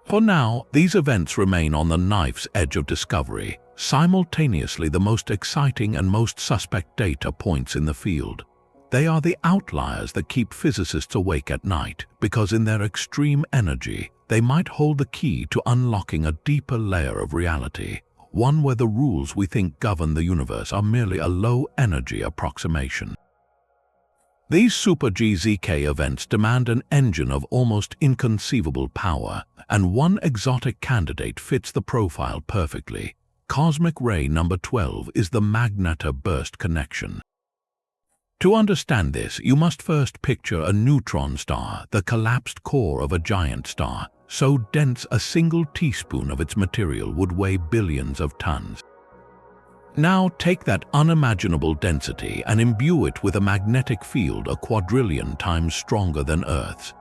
For now, these events remain on the knife's edge of discovery, simultaneously the most exciting and most suspect data points in the field. They are the outliers that keep physicists awake at night, because in their extreme energy, they might hold the key to unlocking a deeper layer of reality, one where the rules we think govern the universe are merely a low-energy approximation. These super-GZK events demand an engine of almost inconceivable power, and one exotic candidate fits the profile perfectly. Cosmic ray number 12 is the magnetar burst connection. To understand this, you must first picture a neutron star, the collapsed core of a giant star, so dense a single teaspoon of its material would weigh billions of tons. Now take that unimaginable density and imbue it with a magnetic field a quadrillion times stronger than Earth's.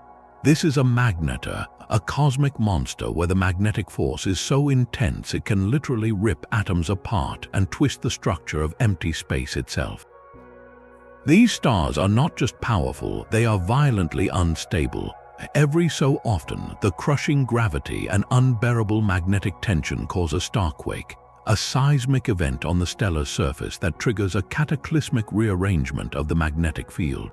This is a magnetar, a cosmic monster where the magnetic force is so intense it can literally rip atoms apart and twist the structure of empty space itself. These stars are not just powerful, they are violently unstable. Every so often, the crushing gravity and unbearable magnetic tension cause a starquake, a seismic event on the stellar surface that triggers a cataclysmic rearrangement of the magnetic field.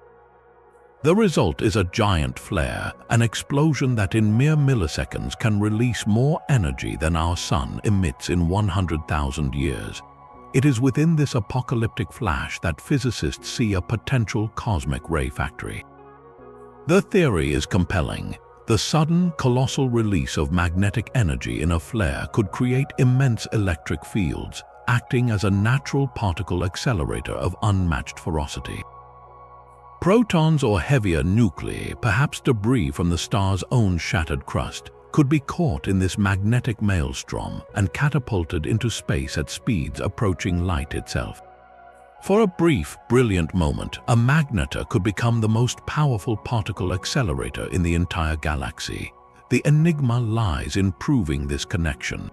The result is a giant flare, an explosion that in mere milliseconds can release more energy than our sun emits in 100,000 years. It is within this apocalyptic flash that physicists see a potential cosmic ray factory. The theory is compelling. The sudden, colossal release of magnetic energy in a flare could create immense electric fields, acting as a natural particle accelerator of unmatched ferocity. Protons or heavier nuclei, perhaps debris from the star's own shattered crust, could be caught in this magnetic maelstrom and catapulted into space at speeds approaching light itself. For a brief, brilliant moment, a magnetar could become the most powerful particle accelerator in the entire galaxy. The enigma lies in proving this connection.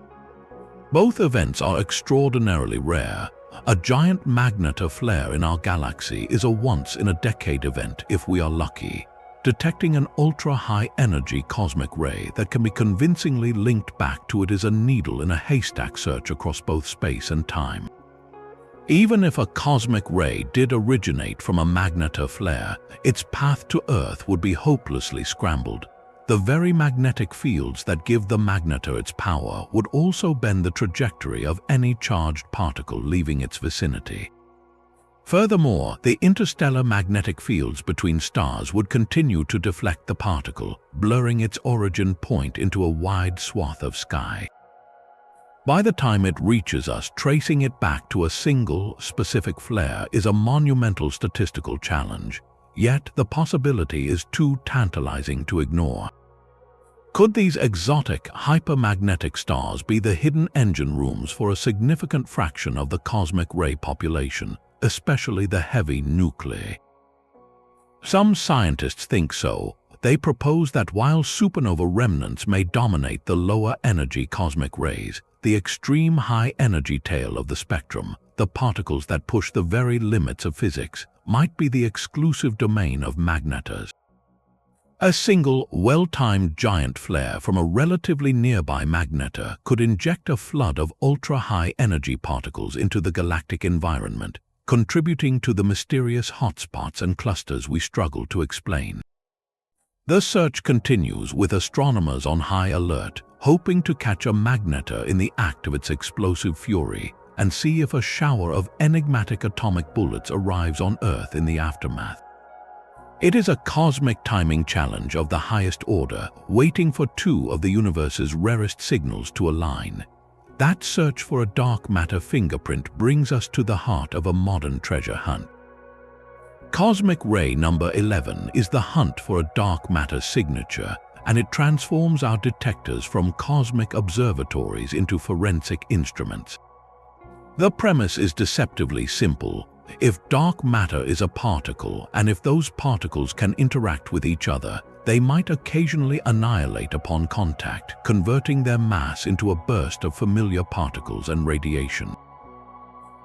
Both events are extraordinarily rare. A giant magnetar flare in our galaxy is a once-in-a-decade event if we are lucky, detecting an ultra-high energy cosmic ray that can be convincingly linked back to it is a needle in a haystack search across both space and time. Even if a cosmic ray did originate from a magnetar flare, its path to Earth would be hopelessly scrambled. The very magnetic fields that give the magnetar its power would also bend the trajectory of any charged particle leaving its vicinity. Furthermore, the interstellar magnetic fields between stars would continue to deflect the particle, blurring its origin point into a wide swath of sky. By the time it reaches us, tracing it back to a single, specific flare is a monumental statistical challenge, yet the possibility is too tantalizing to ignore. Could these exotic, hypermagnetic stars be the hidden engine rooms for a significant fraction of the cosmic ray population, especially the heavy nuclei? Some scientists think so. They propose that while supernova remnants may dominate the lower energy cosmic rays, the extreme high energy tail of the spectrum, the particles that push the very limits of physics, might be the exclusive domain of magnetars. A single, well-timed giant flare from a relatively nearby magnetar could inject a flood of ultra-high energy particles into the galactic environment, contributing to the mysterious hotspots and clusters we struggle to explain. The search continues, with astronomers on high alert, hoping to catch a magnetar in the act of its explosive fury and see if a shower of enigmatic atomic bullets arrives on Earth in the aftermath. It is a cosmic timing challenge of the highest order, waiting for two of the universe's rarest signals to align. That search for a dark matter fingerprint brings us to the heart of a modern treasure hunt. Cosmic ray number 11 is the hunt for a dark matter signature, and it transforms our detectors from cosmic observatories into forensic instruments. The premise is deceptively simple. If dark matter is a particle, and if those particles can interact with each other, they might occasionally annihilate upon contact, converting their mass into a burst of familiar particles and radiation.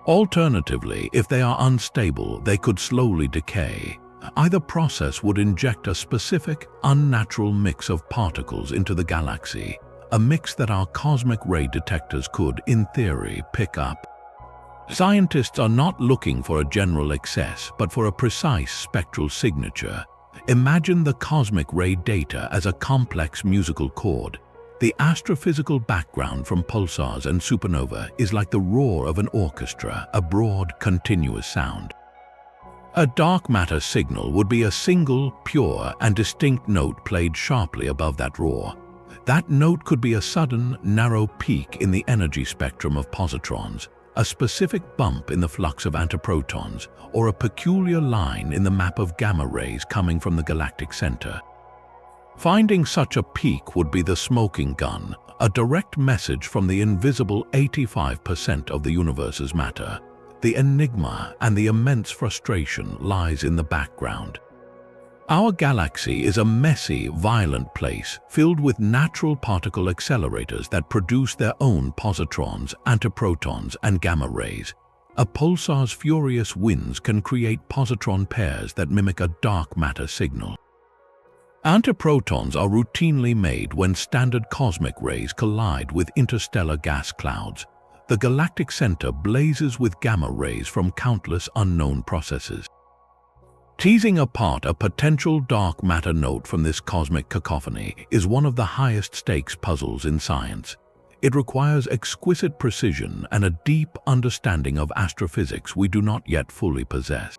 Alternatively, if they are unstable, they could slowly decay. Either process would inject a specific, unnatural mix of particles into the galaxy, a mix that our cosmic ray detectors could, in theory, pick up. Scientists are not looking for a general excess, but for a precise spectral signature. Imagine the cosmic ray data as a complex musical chord. The astrophysical background from pulsars and supernova is like the roar of an orchestra, a broad, continuous sound. A dark matter signal would be a single, pure, and distinct note played sharply above that roar. That note could be a sudden, narrow peak in the energy spectrum of positrons, a specific bump in the flux of antiprotons, or a peculiar line in the map of gamma rays coming from the galactic center. Finding such a peak would be the smoking gun, a direct message from the invisible 85% of the universe's matter. The enigma and the immense frustration lies in the background. Our galaxy is a messy, violent place filled with natural particle accelerators that produce their own positrons, antiprotons, and gamma rays. A pulsar's furious winds can create positron pairs that mimic a dark matter signal. Antiprotons are routinely made when standard cosmic rays collide with interstellar gas clouds. The galactic center blazes with gamma rays from countless unknown processes. Teasing apart a potential dark matter note from this cosmic cacophony is one of the highest stakes puzzles in science. It requires exquisite precision and a deep understanding of astrophysics we do not yet fully possess.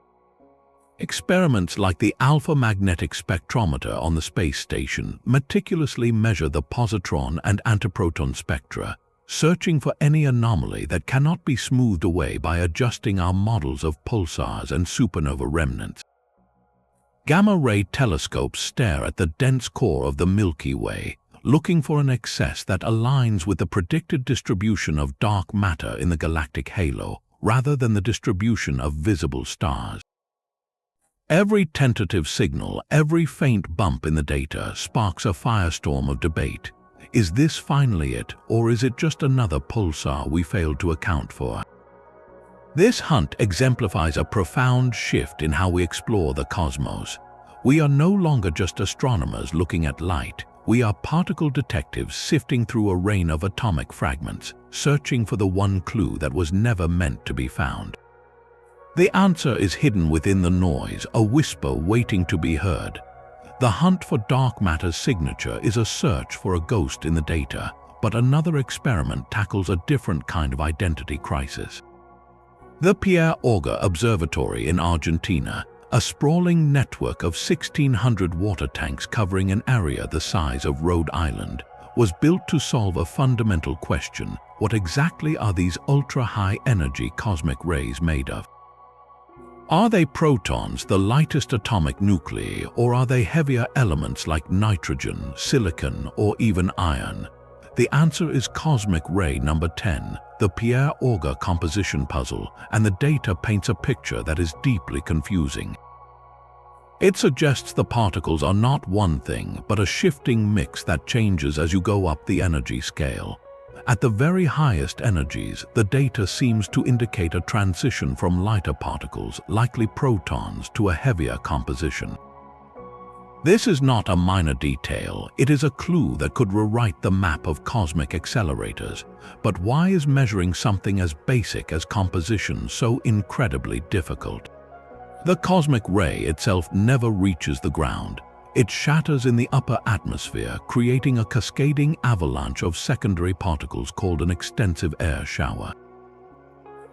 Experiments like the alpha magnetic spectrometer on the space station meticulously measure the positron and antiproton spectra, searching for any anomaly that cannot be smoothed away by adjusting our models of pulsars and supernova remnants. Gamma-ray telescopes stare at the dense core of the Milky Way, looking for an excess that aligns with the predicted distribution of dark matter in the galactic halo, rather than the distribution of visible stars. Every tentative signal, every faint bump in the data sparks a firestorm of debate. Is this finally it, or is it just another pulsar we failed to account for? This hunt exemplifies a profound shift in how we explore the cosmos. We are no longer just astronomers looking at light. We are particle detectives sifting through a rain of atomic fragments, searching for the one clue that was never meant to be found. The answer is hidden within the noise, a whisper waiting to be heard. The hunt for dark matter's signature is a search for a ghost in the data, but another experiment tackles a different kind of identity crisis. The Pierre Auger Observatory in Argentina, a sprawling network of 1,600 water tanks covering an area the size of Rhode Island, was built to solve a fundamental question: what exactly are these ultra-high energy cosmic rays made of? Are they protons, the lightest atomic nuclei, or are they heavier elements like nitrogen, silicon, or even iron? The answer is cosmic ray number 10, the Pierre Auger composition puzzle, and the data paints a picture that is deeply confusing. It suggests the particles are not one thing, but a shifting mix that changes as you go up the energy scale. At the very highest energies, the data seems to indicate a transition from lighter particles, likely protons, to a heavier composition. This is not a minor detail, it is a clue that could rewrite the map of cosmic accelerators. But why is measuring something as basic as composition so incredibly difficult? The cosmic ray itself never reaches the ground. It shatters in the upper atmosphere, creating a cascading avalanche of secondary particles called an extensive air shower.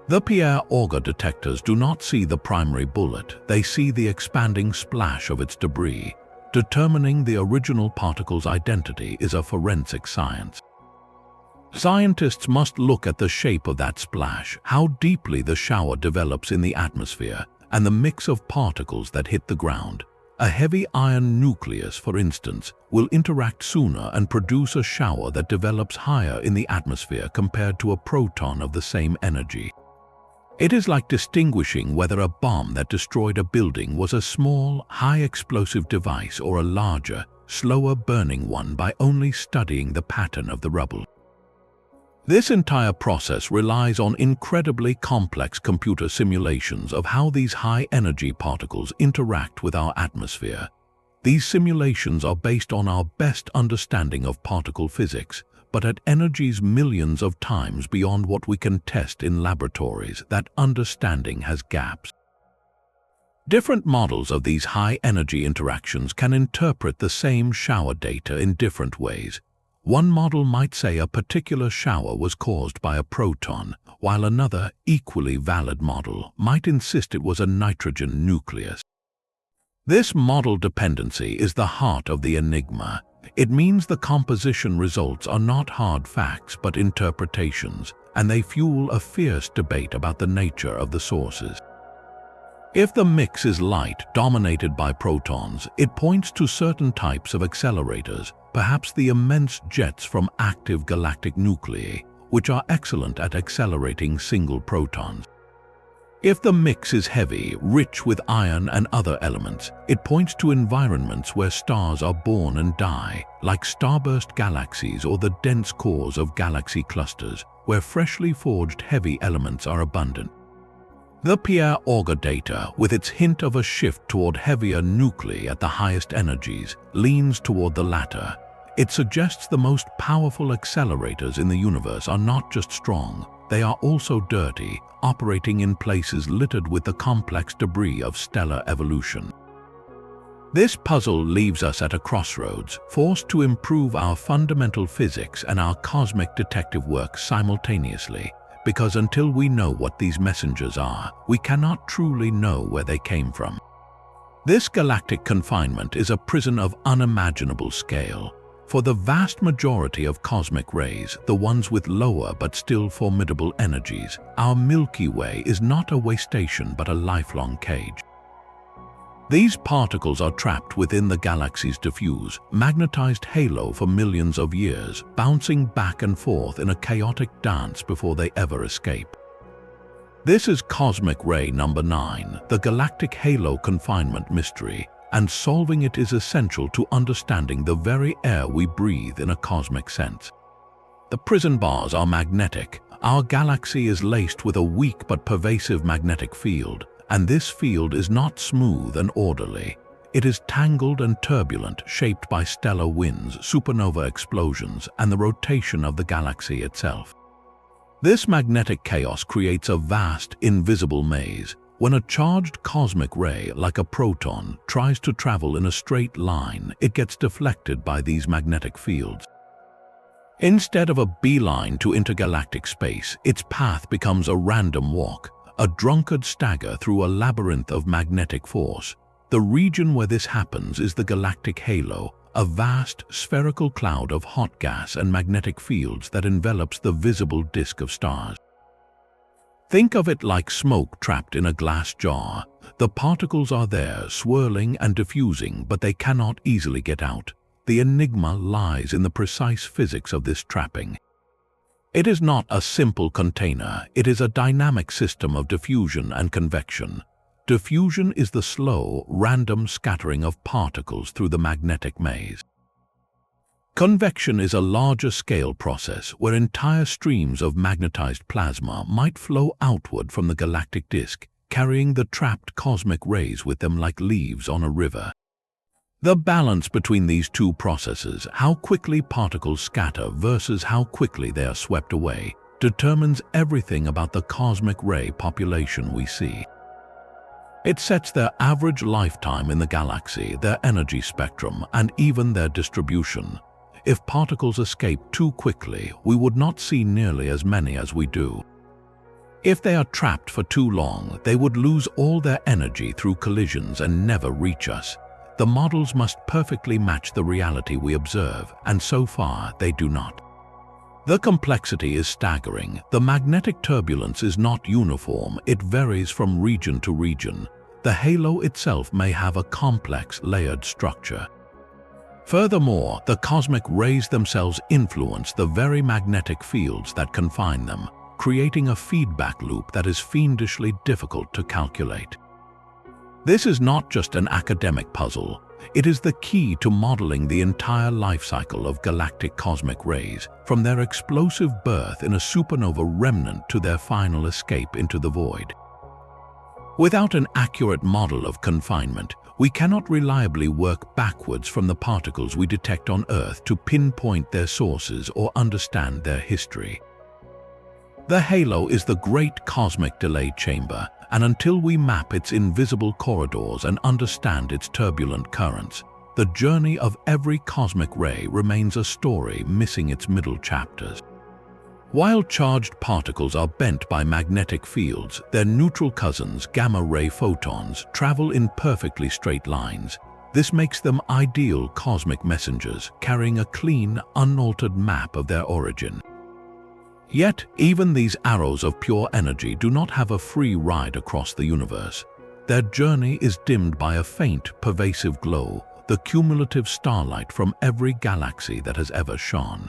The Pierre Auger detectors do not see the primary bullet, they see the expanding splash of its debris. Determining the original particle's identity is a forensic science. Scientists must look at the shape of that splash, how deeply the shower develops in the atmosphere, and the mix of particles that hit the ground. A heavy iron nucleus, for instance, will interact sooner and produce a shower that develops higher in the atmosphere compared to a proton of the same energy. It is like distinguishing whether a bomb that destroyed a building was a small, high-explosive device or a larger, slower-burning one by only studying the pattern of the rubble. This entire process relies on incredibly complex computer simulations of how these high-energy particles interact with our atmosphere. These simulations are based on our best understanding of particle physics, but at energies millions of times beyond what we can test in laboratories. That understanding has gaps. Different models of these high-energy interactions can interpret the same shower data in different ways. One model might say a particular shower was caused by a proton, while another, equally valid model, might insist it was a nitrogen nucleus. This model dependency is the heart of the enigma. It means the composition results are not hard facts but interpretations, and they fuel a fierce debate about the nature of the sources. If the mix is light, dominated by protons, it points to certain types of accelerators, perhaps the immense jets from active galactic nuclei, which are excellent at accelerating single protons. If the mix is heavy, rich with iron and other elements, it points to environments where stars are born and die, like starburst galaxies or the dense cores of galaxy clusters, where freshly forged heavy elements are abundant. The Pierre-Auger data, with its hint of a shift toward heavier nuclei at the highest energies, leans toward the latter. It suggests the most powerful accelerators in the universe are not just strong, they are also dirty, operating in places littered with the complex debris of stellar evolution. This puzzle leaves us at a crossroads, forced to improve our fundamental physics and our cosmic detective work simultaneously, because until we know what these messengers are, we cannot truly know where they came from. This galactic confinement is a prison of unimaginable scale. For the vast majority of cosmic rays, the ones with lower but still formidable energies, our Milky Way is not a way station but a lifelong cage. These particles are trapped within the galaxy's diffuse, magnetized halo for millions of years, bouncing back and forth in a chaotic dance before they ever escape. This is cosmic ray number 9, the galactic halo confinement mystery, and solving it is essential to understanding the very air we breathe in a cosmic sense. The prison bars are magnetic. Our galaxy is laced with a weak but pervasive magnetic field, and this field is not smooth and orderly. It is tangled and turbulent, shaped by stellar winds, supernova explosions, and the rotation of the galaxy itself. This magnetic chaos creates a vast, invisible maze. When a charged cosmic ray, like a proton, tries to travel in a straight line, it gets deflected by these magnetic fields. Instead of a beeline to intergalactic space, its path becomes a random walk, a drunkard stagger through a labyrinth of magnetic force. The region where this happens is the galactic halo, a vast, spherical cloud of hot gas and magnetic fields that envelops the visible disk of stars. Think of it like smoke trapped in a glass jar. The particles are there, swirling and diffusing, but they cannot easily get out. The enigma lies in the precise physics of this trapping. It is not a simple container, it is a dynamic system of diffusion and convection. Diffusion is the slow, random scattering of particles through the magnetic maze. Convection is a larger-scale process where entire streams of magnetized plasma might flow outward from the galactic disk, carrying the trapped cosmic rays with them like leaves on a river. The balance between these two processes, how quickly particles scatter versus how quickly they are swept away, determines everything about the cosmic ray population we see. It sets their average lifetime in the galaxy, their energy spectrum, and even their distribution. If particles escape too quickly, we would not see nearly as many as we do. If they are trapped for too long, they would lose all their energy through collisions and never reach us. The models must perfectly match the reality we observe, and so far they do not. The complexity is staggering. The magnetic turbulence is not uniform, it varies from region to region. The halo itself may have a complex, layered structure. Furthermore, the cosmic rays themselves influence the very magnetic fields that confine them, creating a feedback loop that is fiendishly difficult to calculate. This is not just an academic puzzle, it is the key to modeling the entire life cycle of galactic cosmic rays, from their explosive birth in a supernova remnant to their final escape into the void. Without an accurate model of confinement, we cannot reliably work backwards from the particles we detect on Earth to pinpoint their sources or understand their history. The halo is the great cosmic delay chamber, and until we map its invisible corridors and understand its turbulent currents, the journey of every cosmic ray remains a story missing its middle chapters. While charged particles are bent by magnetic fields, their neutral cousins, gamma-ray photons, travel in perfectly straight lines. This makes them ideal cosmic messengers, carrying a clean, unaltered map of their origin. Yet, even these arrows of pure energy do not have a free ride across the universe. Their journey is dimmed by a faint, pervasive glow, the cumulative starlight from every galaxy that has ever shone.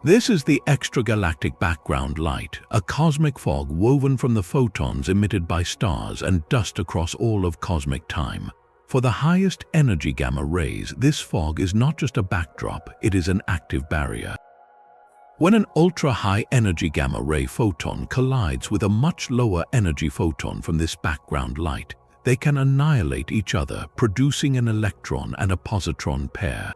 This is the extragalactic background light, a cosmic fog woven from the photons emitted by stars and dust across all of cosmic time. For the highest energy gamma rays, this fog is not just a backdrop, it is an active barrier. When an ultra-high energy gamma ray photon collides with a much lower energy photon from this background light, they can annihilate each other, producing an electron and a positron pair.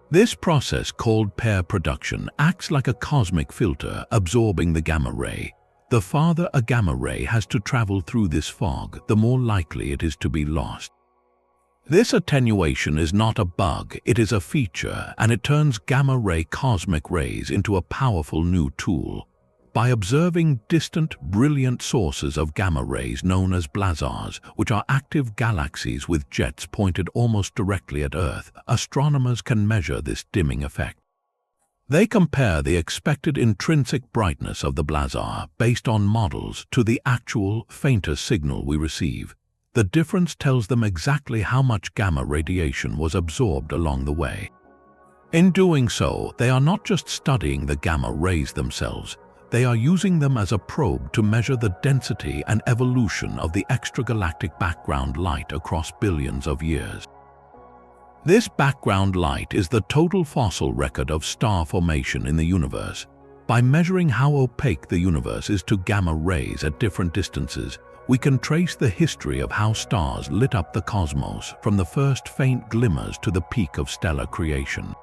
This process, called pair production, acts like a cosmic filter, absorbing the gamma ray. The farther a gamma ray has to travel through this fog, the more likely it is to be lost. This attenuation is not a bug, it is a feature, and it turns gamma-ray cosmic rays into a powerful new tool. By observing distant, brilliant sources of gamma rays known as blazars, which are active galaxies with jets pointed almost directly at Earth, astronomers can measure this dimming effect. They compare the expected intrinsic brightness of the blazar based on models to the actual, fainter signal we receive. The difference tells them exactly how much gamma radiation was absorbed along the way. In doing so, they are not just studying the gamma rays themselves, they are using them as a probe to measure the density and evolution of the extragalactic background light across billions of years. This background light is the total fossil record of star formation in the universe. By measuring how opaque the universe is to gamma rays at different distances, we can trace the history of how stars lit up the cosmos, from the first faint glimmers to the peak of stellar creation.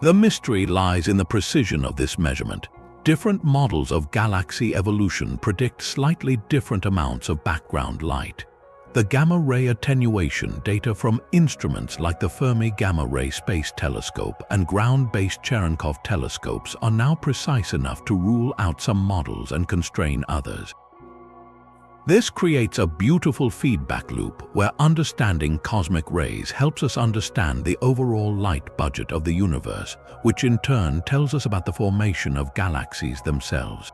The mystery lies in the precision of this measurement. Different models of galaxy evolution predict slightly different amounts of background light. The gamma-ray attenuation data from instruments like the Fermi Gamma Ray Space Telescope and ground-based Cherenkov telescopes are now precise enough to rule out some models and constrain others. This creates a beautiful feedback loop where understanding cosmic rays helps us understand the overall light budget of the universe, which in turn tells us about the formation of galaxies themselves.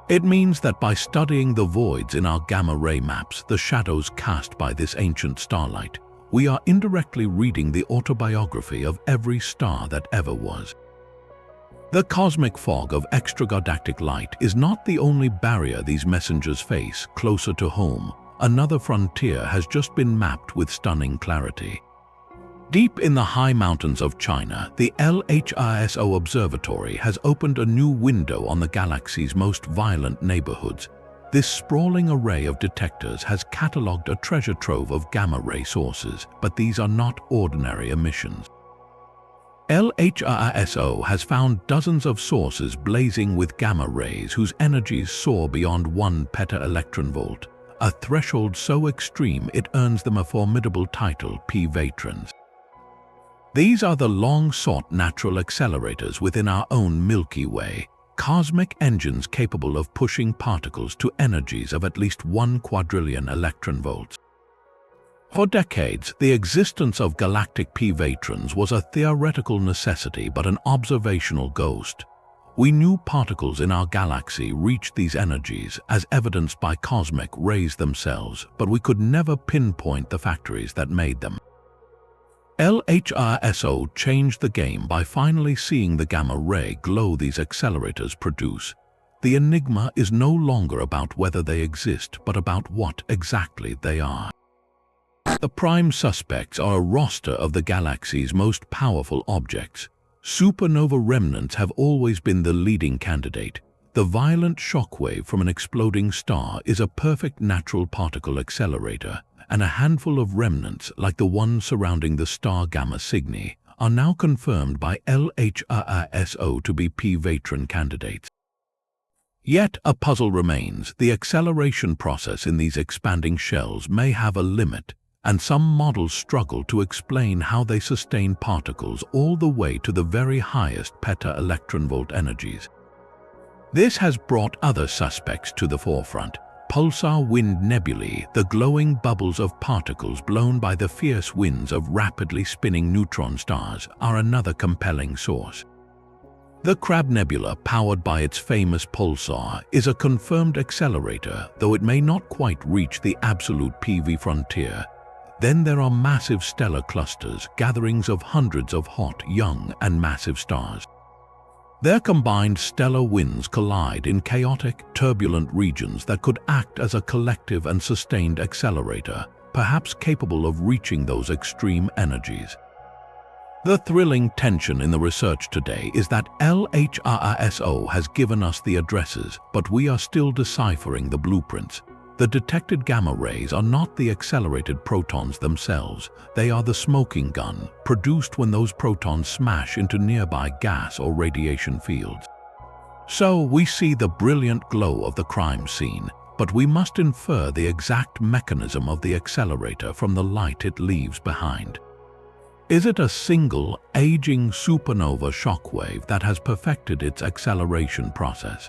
It means that by studying the voids in our gamma-ray maps, the shadows cast by this ancient starlight, we are indirectly reading the autobiography of every star that ever was. The cosmic fog of extragalactic light is not the only barrier these messengers face. Closer to home, another frontier has just been mapped with stunning clarity. Deep in the high mountains of China, the LHRSO Observatory has opened a new window on the galaxy's most violent neighborhoods. This sprawling array of detectors has catalogued a treasure trove of gamma-ray sources, but these are not ordinary emissions. LHRSO has found dozens of sources blazing with gamma rays whose energies soar beyond 1 peta-electronvolt, a threshold so extreme it earns them a formidable title, P-vatrons. These are the long-sought natural accelerators within our own Milky Way, cosmic engines capable of pushing particles to energies of at least 1 quadrillion electronvolts. For decades, the existence of galactic P-vatrons was a theoretical necessity but an observational ghost. We knew particles in our galaxy reached these energies, as evidenced by cosmic rays themselves, but we could never pinpoint the factories that made them. LHRSO changed the game by finally seeing the gamma ray glow these accelerators produce. The enigma is no longer about whether they exist, but about what exactly they are. The prime suspects are a roster of the galaxy's most powerful objects. Supernova remnants have always been the leading candidate. The violent shockwave from an exploding star is a perfect natural particle accelerator, and a handful of remnants like the one surrounding the star Gamma Cygni are now confirmed by LHRISO to be P-Vatron candidates. Yet a puzzle remains. The acceleration process in these expanding shells may have a limit, and some models struggle to explain how they sustain particles all the way to the very highest peta-electronvolt energies. This has brought other suspects to the forefront. Pulsar wind nebulae, the glowing bubbles of particles blown by the fierce winds of rapidly spinning neutron stars, are another compelling source. The Crab Nebula, powered by its famous pulsar, is a confirmed accelerator, though it may not quite reach the absolute PV frontier. Then there are massive stellar clusters, gatherings of hundreds of hot, young, and massive stars. Their combined stellar winds collide in chaotic, turbulent regions that could act as a collective and sustained accelerator, perhaps capable of reaching those extreme energies. The thrilling tension in the research today is that LHRISO has given us the addresses, but we are still deciphering the blueprints. The detected gamma rays are not the accelerated protons themselves. They are the smoking gun, produced when those protons smash into nearby gas or radiation fields. So we see the brilliant glow of the crime scene, but we must infer the exact mechanism of the accelerator from the light it leaves behind. Is it a single, aging supernova shockwave that has perfected its acceleration process?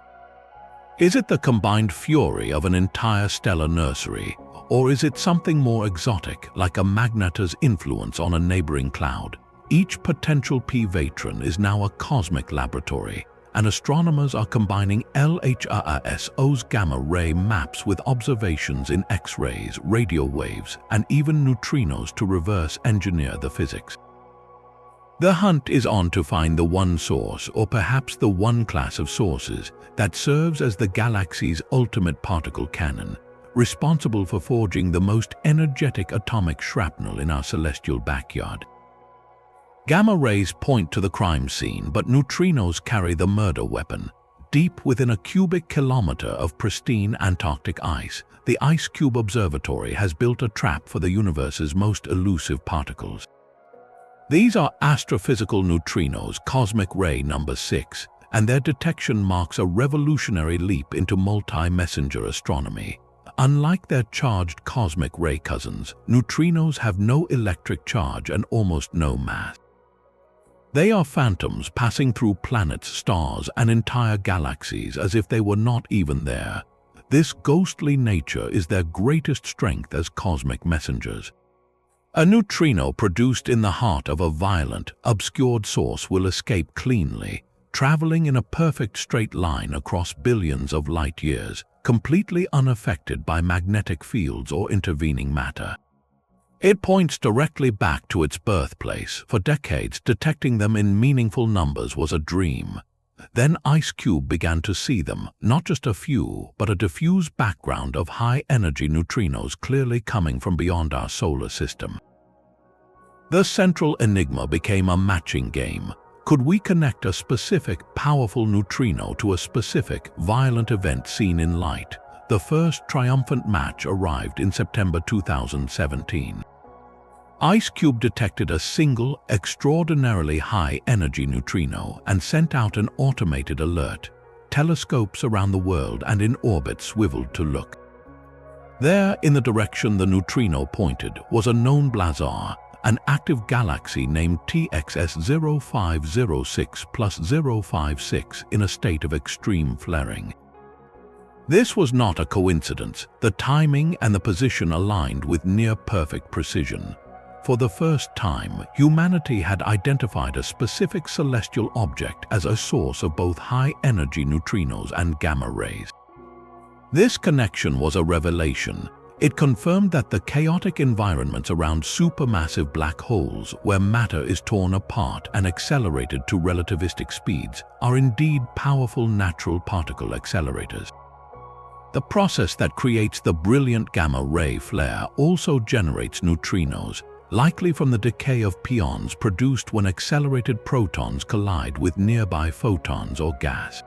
Is it the combined fury of an entire stellar nursery, or is it something more exotic, like a magnetar's influence on a neighboring cloud? Each potential P-Vatron is now a cosmic laboratory, and astronomers are combining LHRISO's gamma-ray maps with observations in X-rays, radio waves, and even neutrinos to reverse engineer the physics. The hunt is on to find the one source, or perhaps the one class of sources, that serves as the galaxy's ultimate particle cannon, responsible for forging the most energetic atomic shrapnel in our celestial backyard. Gamma rays point to the crime scene, but neutrinos carry the murder weapon. Deep within a cubic kilometer of pristine Antarctic ice, the Ice Cube Observatory has built a trap for the universe's most elusive particles. These are astrophysical neutrinos, cosmic ray number 6, and their detection marks a revolutionary leap into multi-messenger astronomy. Unlike their charged cosmic ray cousins, neutrinos have no electric charge and almost no mass. They are phantoms passing through planets, stars, and entire galaxies as if they were not even there. This ghostly nature is their greatest strength as cosmic messengers. A neutrino produced in the heart of a violent, obscured source will escape cleanly, traveling in a perfect straight line across billions of light years, completely unaffected by magnetic fields or intervening matter. It points directly back to its birthplace. For decades, detecting them in meaningful numbers was a dream. Then Ice Cube began to see them, not just a few, but a diffuse background of high-energy neutrinos clearly coming from beyond our solar system. The central enigma became a matching game. Could we connect a specific, powerful neutrino to a specific, violent event seen in light? The first triumphant match arrived in September 2017. Ice Cube detected a single, extraordinarily high-energy neutrino and sent out an automated alert. Telescopes around the world and in orbit swiveled to look. There, in the direction the neutrino pointed, was a known blazar, an active galaxy named TXS 0506+056 in a state of extreme flaring. This was not a coincidence. The timing and the position aligned with near-perfect precision. For the first time, humanity had identified a specific celestial object as a source of both high-energy neutrinos and gamma rays. This connection was a revelation. It confirmed that the chaotic environments around supermassive black holes, where matter is torn apart and accelerated to relativistic speeds, are indeed powerful natural particle accelerators. The process that creates the brilliant gamma-ray flare also generates neutrinos, likely from the decay of pions produced when accelerated protons collide with nearby photons or gas.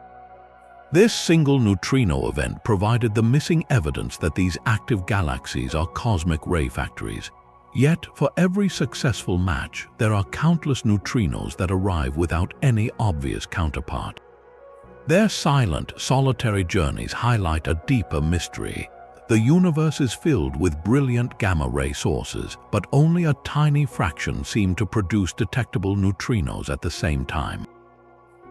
This single neutrino event provided the missing evidence that these active galaxies are cosmic ray factories. Yet, for every successful match, there are countless neutrinos that arrive without any obvious counterpart. Their silent, solitary journeys highlight a deeper mystery. The universe is filled with brilliant gamma-ray sources, but only a tiny fraction seem to produce detectable neutrinos at the same time.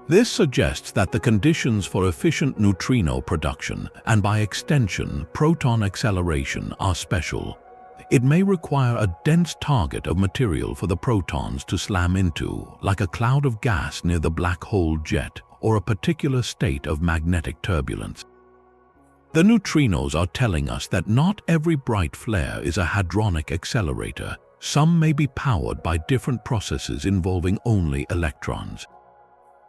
This suggests that the conditions for efficient neutrino production, and by extension, proton acceleration, are special. It may require a dense target of material for the protons to slam into, like a cloud of gas near the black hole jet, or a particular state of magnetic turbulence. The neutrinos are telling us that not every bright flare is a hadronic accelerator. Some may be powered by different processes involving only electrons.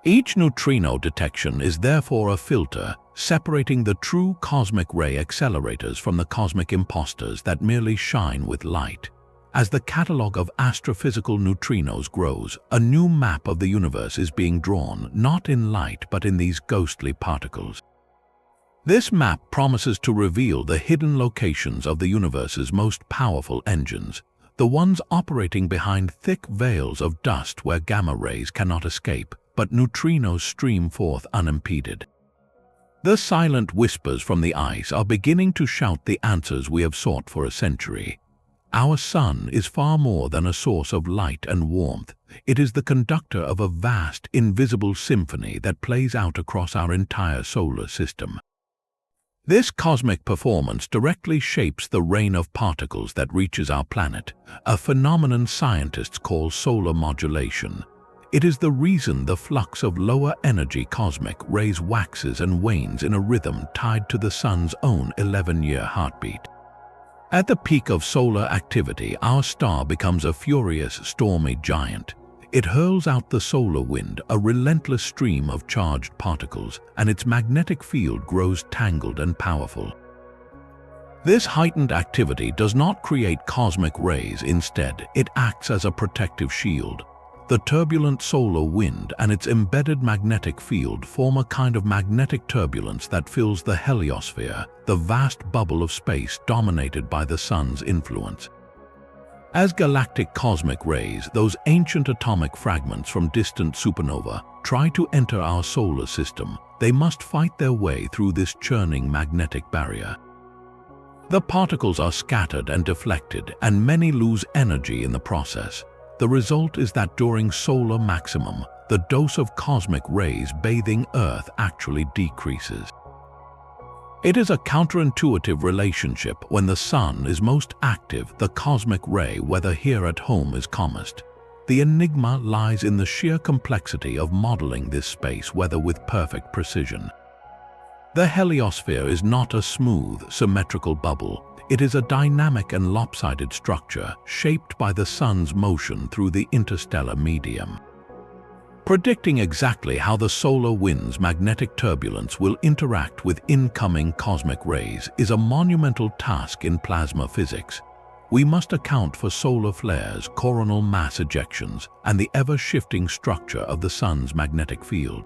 Each neutrino detection is therefore a filter, separating the true cosmic ray accelerators from the cosmic imposters that merely shine with light. As the catalog of astrophysical neutrinos grows, a new map of the universe is being drawn, not in light but in these ghostly particles. This map promises to reveal the hidden locations of the universe's most powerful engines, the ones operating behind thick veils of dust where gamma rays cannot escape, but neutrinos stream forth unimpeded. The silent whispers from the ice are beginning to shout the answers we have sought for a century. Our sun is far more than a source of light and warmth. It is the conductor of a vast, invisible symphony that plays out across our entire solar system. This cosmic performance directly shapes the rain of particles that reaches our planet, a phenomenon scientists call solar modulation. It is the reason the flux of lower-energy cosmic rays waxes and wanes in a rhythm tied to the sun's own 11-year heartbeat. At the peak of solar activity, our star becomes a furious, stormy giant. It hurls out the solar wind, a relentless stream of charged particles, and its magnetic field grows tangled and powerful. This heightened activity does not create cosmic rays. Instead, it acts as a protective shield. The turbulent solar wind and its embedded magnetic field form a kind of magnetic turbulence that fills the heliosphere, the vast bubble of space dominated by the sun's influence. As galactic cosmic rays, those ancient atomic fragments from distant supernova, try to enter our solar system, they must fight their way through this churning magnetic barrier. The particles are scattered and deflected, and many lose energy in the process. The result is that during solar maximum, the dose of cosmic rays bathing Earth actually decreases. It is a counterintuitive relationship. When the sun is most active, the cosmic ray, whether here at home, is calmest. The enigma lies in the sheer complexity of modeling this space weather with perfect precision. The heliosphere is not a smooth, symmetrical bubble. It is a dynamic and lopsided structure shaped by the sun's motion through the interstellar medium. Predicting exactly how the solar wind's magnetic turbulence will interact with incoming cosmic rays is a monumental task in plasma physics. We must account for solar flares, coronal mass ejections, and the ever-shifting structure of the sun's magnetic field.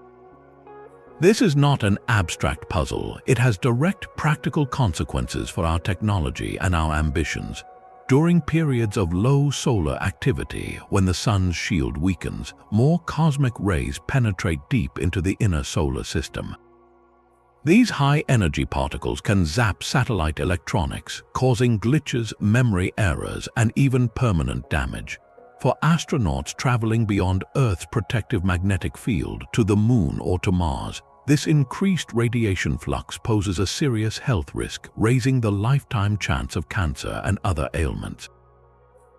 This is not an abstract puzzle. It has direct practical consequences for our technology and our ambitions. During periods of low solar activity, when the sun's shield weakens, more cosmic rays penetrate deep into the inner solar system. These high-energy particles can zap satellite electronics, causing glitches, memory errors, and even permanent damage. For astronauts traveling beyond Earth's protective magnetic field to the Moon or to Mars, this increased radiation flux poses a serious health risk, raising the lifetime chance of cancer and other ailments.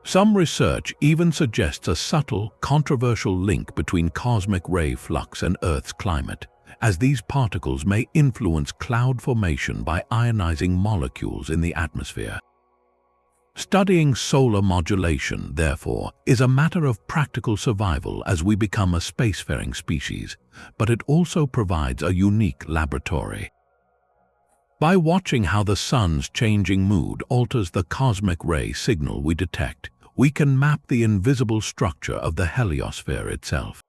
Some research even suggests a subtle, controversial link between cosmic ray flux and Earth's climate, as these particles may influence cloud formation by ionizing molecules in the atmosphere. Studying solar modulation, therefore, is a matter of practical survival as we become a spacefaring species, but it also provides a unique laboratory. By watching how the sun's changing mood alters the cosmic ray signal we detect, we can map the invisible structure of the heliosphere itself.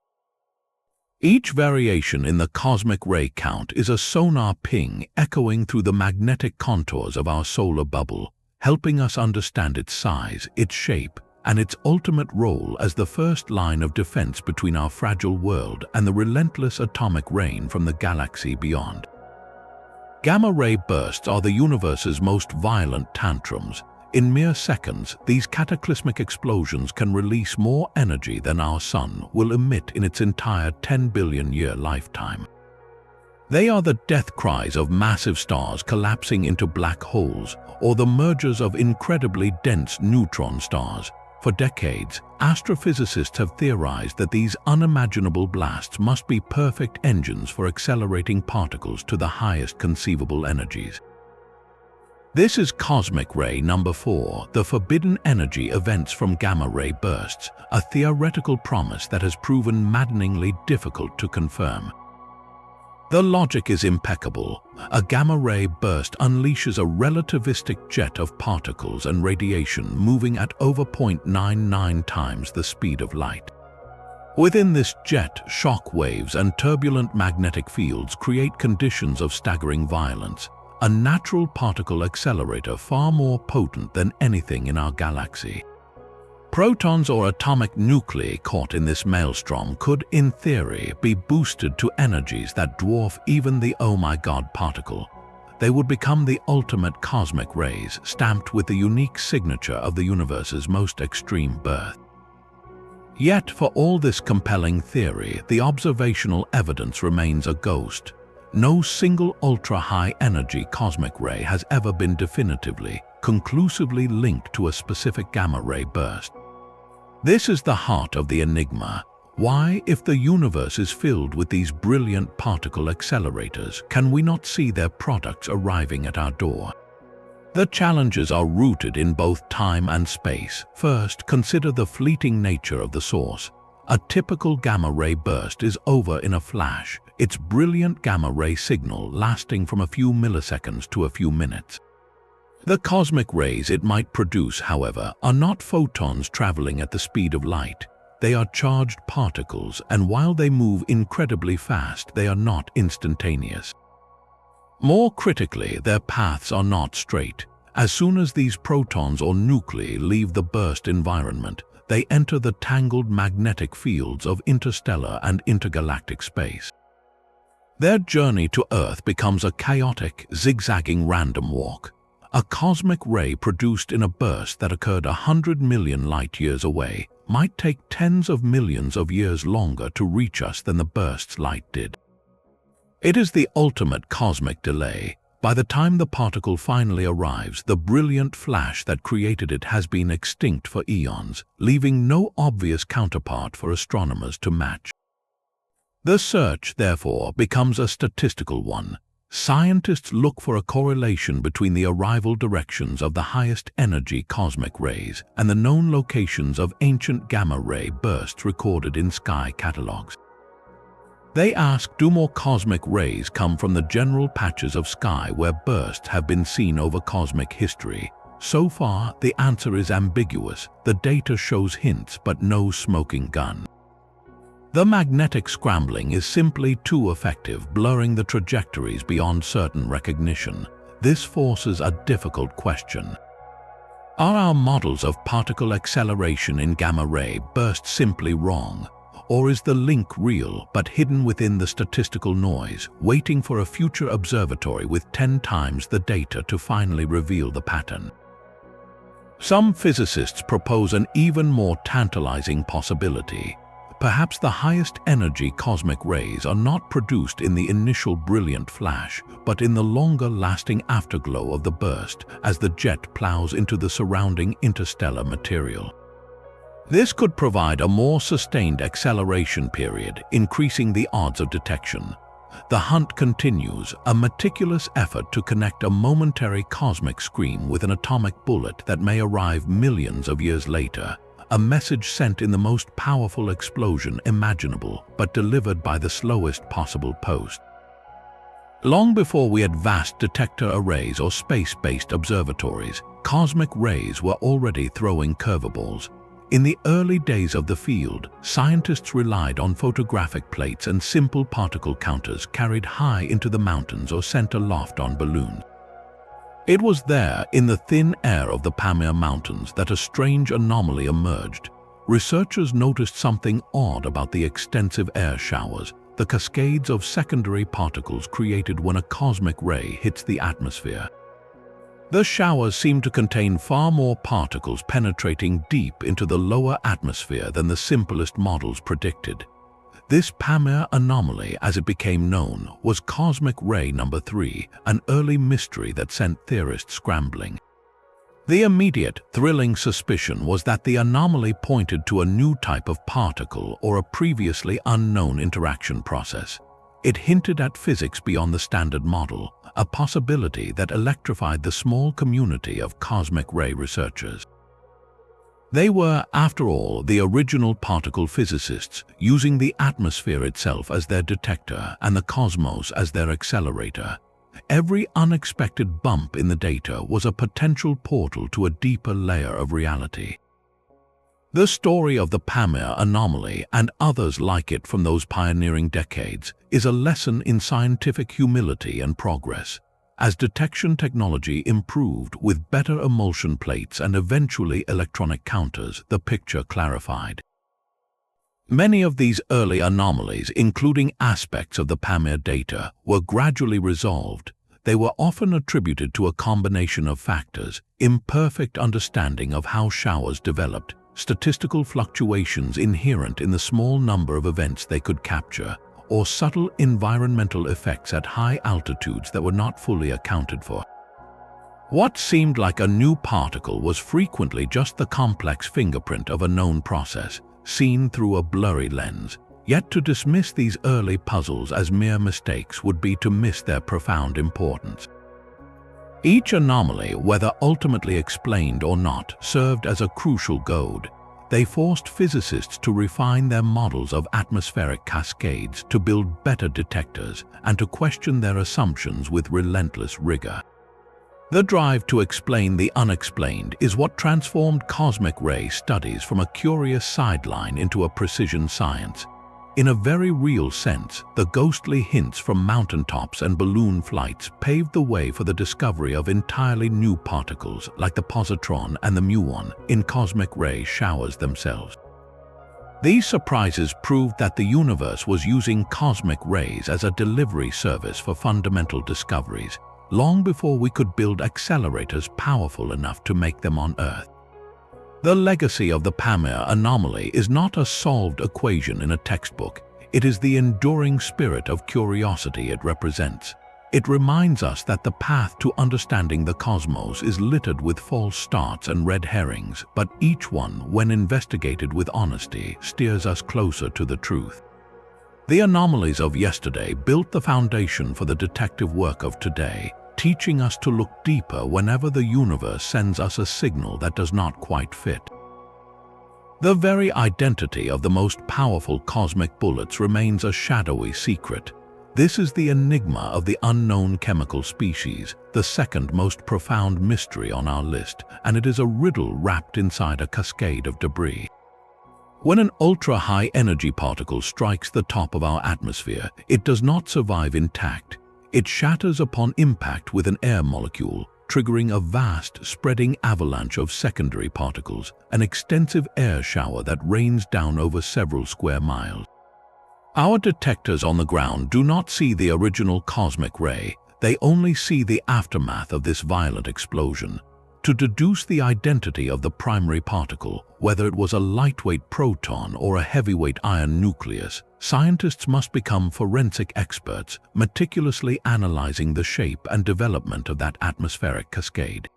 Each variation in the cosmic ray count is a sonar ping echoing through the magnetic contours of our solar bubble, helping us understand its size, its shape, and its ultimate role as the first line of defense between our fragile world and the relentless atomic rain from the galaxy beyond. Gamma-ray bursts are the universe's most violent tantrums. In mere seconds, these cataclysmic explosions can release more energy than our sun will emit in its entire 10 billion-year lifetime. They are the death cries of massive stars collapsing into black holes or the mergers of incredibly dense neutron stars. For decades, astrophysicists have theorized that these unimaginable blasts must be perfect engines for accelerating particles to the highest conceivable energies. This is cosmic ray number 4, the forbidden energy events from gamma-ray bursts, a theoretical promise that has proven maddeningly difficult to confirm. The logic is impeccable. A gamma-ray burst unleashes a relativistic jet of particles and radiation moving at over 0.99 times the speed of light. Within this jet, shock waves and turbulent magnetic fields create conditions of staggering violence, a natural particle accelerator far more potent than anything in our galaxy. Protons or atomic nuclei caught in this maelstrom could, in theory, be boosted to energies that dwarf even the oh my god particle. They would become the ultimate cosmic rays, stamped with the unique signature of the universe's most extreme birth. Yet, for all this compelling theory, the observational evidence remains a ghost. No single ultra-high energy cosmic ray has ever been definitively, conclusively linked to a specific gamma-ray burst. This is the heart of the enigma. Why, if the universe is filled with these brilliant particle accelerators, can we not see their products arriving at our door? The challenges are rooted in both time and space. First, consider the fleeting nature of the source. A typical gamma-ray burst is over in a flash, its brilliant gamma-ray signal lasting from a few milliseconds to a few minutes. The cosmic rays it might produce, however, are not photons traveling at the speed of light. They are charged particles, and while they move incredibly fast, they are not instantaneous. More critically, their paths are not straight. As soon as these protons or nuclei leave the burst environment, they enter the tangled magnetic fields of interstellar and intergalactic space. Their journey to Earth becomes a chaotic, zigzagging random walk. A cosmic ray produced in a burst that occurred 100 million light-years away might take tens of millions of years longer to reach us than the burst's light did. It is the ultimate cosmic delay. By the time the particle finally arrives, the brilliant flash that created it has been extinct for eons, leaving no obvious counterpart for astronomers to match. The search, therefore, becomes a statistical one. Scientists look for a correlation between the arrival directions of the highest energy cosmic rays and the known locations of ancient gamma-ray bursts recorded in sky catalogs. They ask, do more cosmic rays come from the general patches of sky where bursts have been seen over cosmic history? So far, the answer is ambiguous. The data shows hints, but no smoking gun. The magnetic scrambling is simply too effective, blurring the trajectories beyond certain recognition. This forces a difficult question. Are our models of particle acceleration in gamma-ray bursts simply wrong? Or is the link real but hidden within the statistical noise, waiting for a future observatory with 10 times the data to finally reveal the pattern? Some physicists propose an even more tantalizing possibility. Perhaps the highest energy cosmic rays are not produced in the initial brilliant flash, but in the longer-lasting afterglow of the burst as the jet plows into the surrounding interstellar material. This could provide a more sustained acceleration period, increasing the odds of detection. The hunt continues, a meticulous effort to connect a momentary cosmic scream with an atomic bullet that may arrive millions of years later. A message sent in the most powerful explosion imaginable, but delivered by the slowest possible post. Long before we had vast detector arrays or space-based observatories, cosmic rays were already throwing curveballs. In the early days of the field, scientists relied on photographic plates and simple particle counters carried high into the mountains or sent aloft on balloons. It was there, in the thin air of the Pamir Mountains, that a strange anomaly emerged. Researchers noticed something odd about the extensive air showers, the cascades of secondary particles created when a cosmic ray hits the atmosphere. The showers seemed to contain far more particles penetrating deep into the lower atmosphere than the simplest models predicted. This Pamir anomaly, as it became known, was cosmic ray number 3, an early mystery that sent theorists scrambling. The immediate, thrilling suspicion was that the anomaly pointed to a new type of particle or a previously unknown interaction process. It hinted at physics beyond the standard model, a possibility that electrified the small community of cosmic ray researchers. They were, after all, the original particle physicists, using the atmosphere itself as their detector and the cosmos as their accelerator. Every unexpected bump in the data was a potential portal to a deeper layer of reality. The story of the Pamir anomaly, and others like it from those pioneering decades, is a lesson in scientific humility and progress. As detection technology improved with better emulsion plates and eventually electronic counters, the picture clarified. Many of these early anomalies, including aspects of the Pamir data, were gradually resolved. They were often attributed to a combination of factors: imperfect understanding of how showers developed, statistical fluctuations inherent in the small number of events they could capture, or subtle environmental effects at high altitudes that were not fully accounted for. What seemed like a new particle was frequently just the complex fingerprint of a known process, seen through a blurry lens. Yet to dismiss these early puzzles as mere mistakes would be to miss their profound importance. Each anomaly, whether ultimately explained or not, served as a crucial goad. They forced physicists to refine their models of atmospheric cascades, to build better detectors, and to question their assumptions with relentless rigor. The drive to explain the unexplained is what transformed cosmic ray studies from a curious sideline into a precision science. In a very real sense, the ghostly hints from mountaintops and balloon flights paved the way for the discovery of entirely new particles like the positron and the muon in cosmic ray showers themselves. These surprises proved that the universe was using cosmic rays as a delivery service for fundamental discoveries, long before we could build accelerators powerful enough to make them on Earth. The legacy of the Pamir anomaly is not a solved equation in a textbook. It is the enduring spirit of curiosity it represents. It reminds us that the path to understanding the cosmos is littered with false starts and red herrings, but each one, when investigated with honesty, steers us closer to the truth. The anomalies of yesterday built the foundation for the detective work of today, teaching us to look deeper whenever the universe sends us a signal that does not quite fit. The very identity of the most powerful cosmic bullets remains a shadowy secret. This is the enigma of the unknown chemical species, the second most profound mystery on our list, and it is a riddle wrapped inside a cascade of debris. When an ultra-high energy particle strikes the top of our atmosphere, it does not survive intact. It shatters upon impact with an air molecule, triggering a vast, spreading avalanche of secondary particles, an extensive air shower that rains down over several square miles. Our detectors on the ground do not see the original cosmic ray, they only see the aftermath of this violent explosion. To deduce the identity of the primary particle, whether it was a lightweight proton or a heavyweight ion nucleus, scientists must become forensic experts, meticulously analyzing the shape and development of that atmospheric cascade.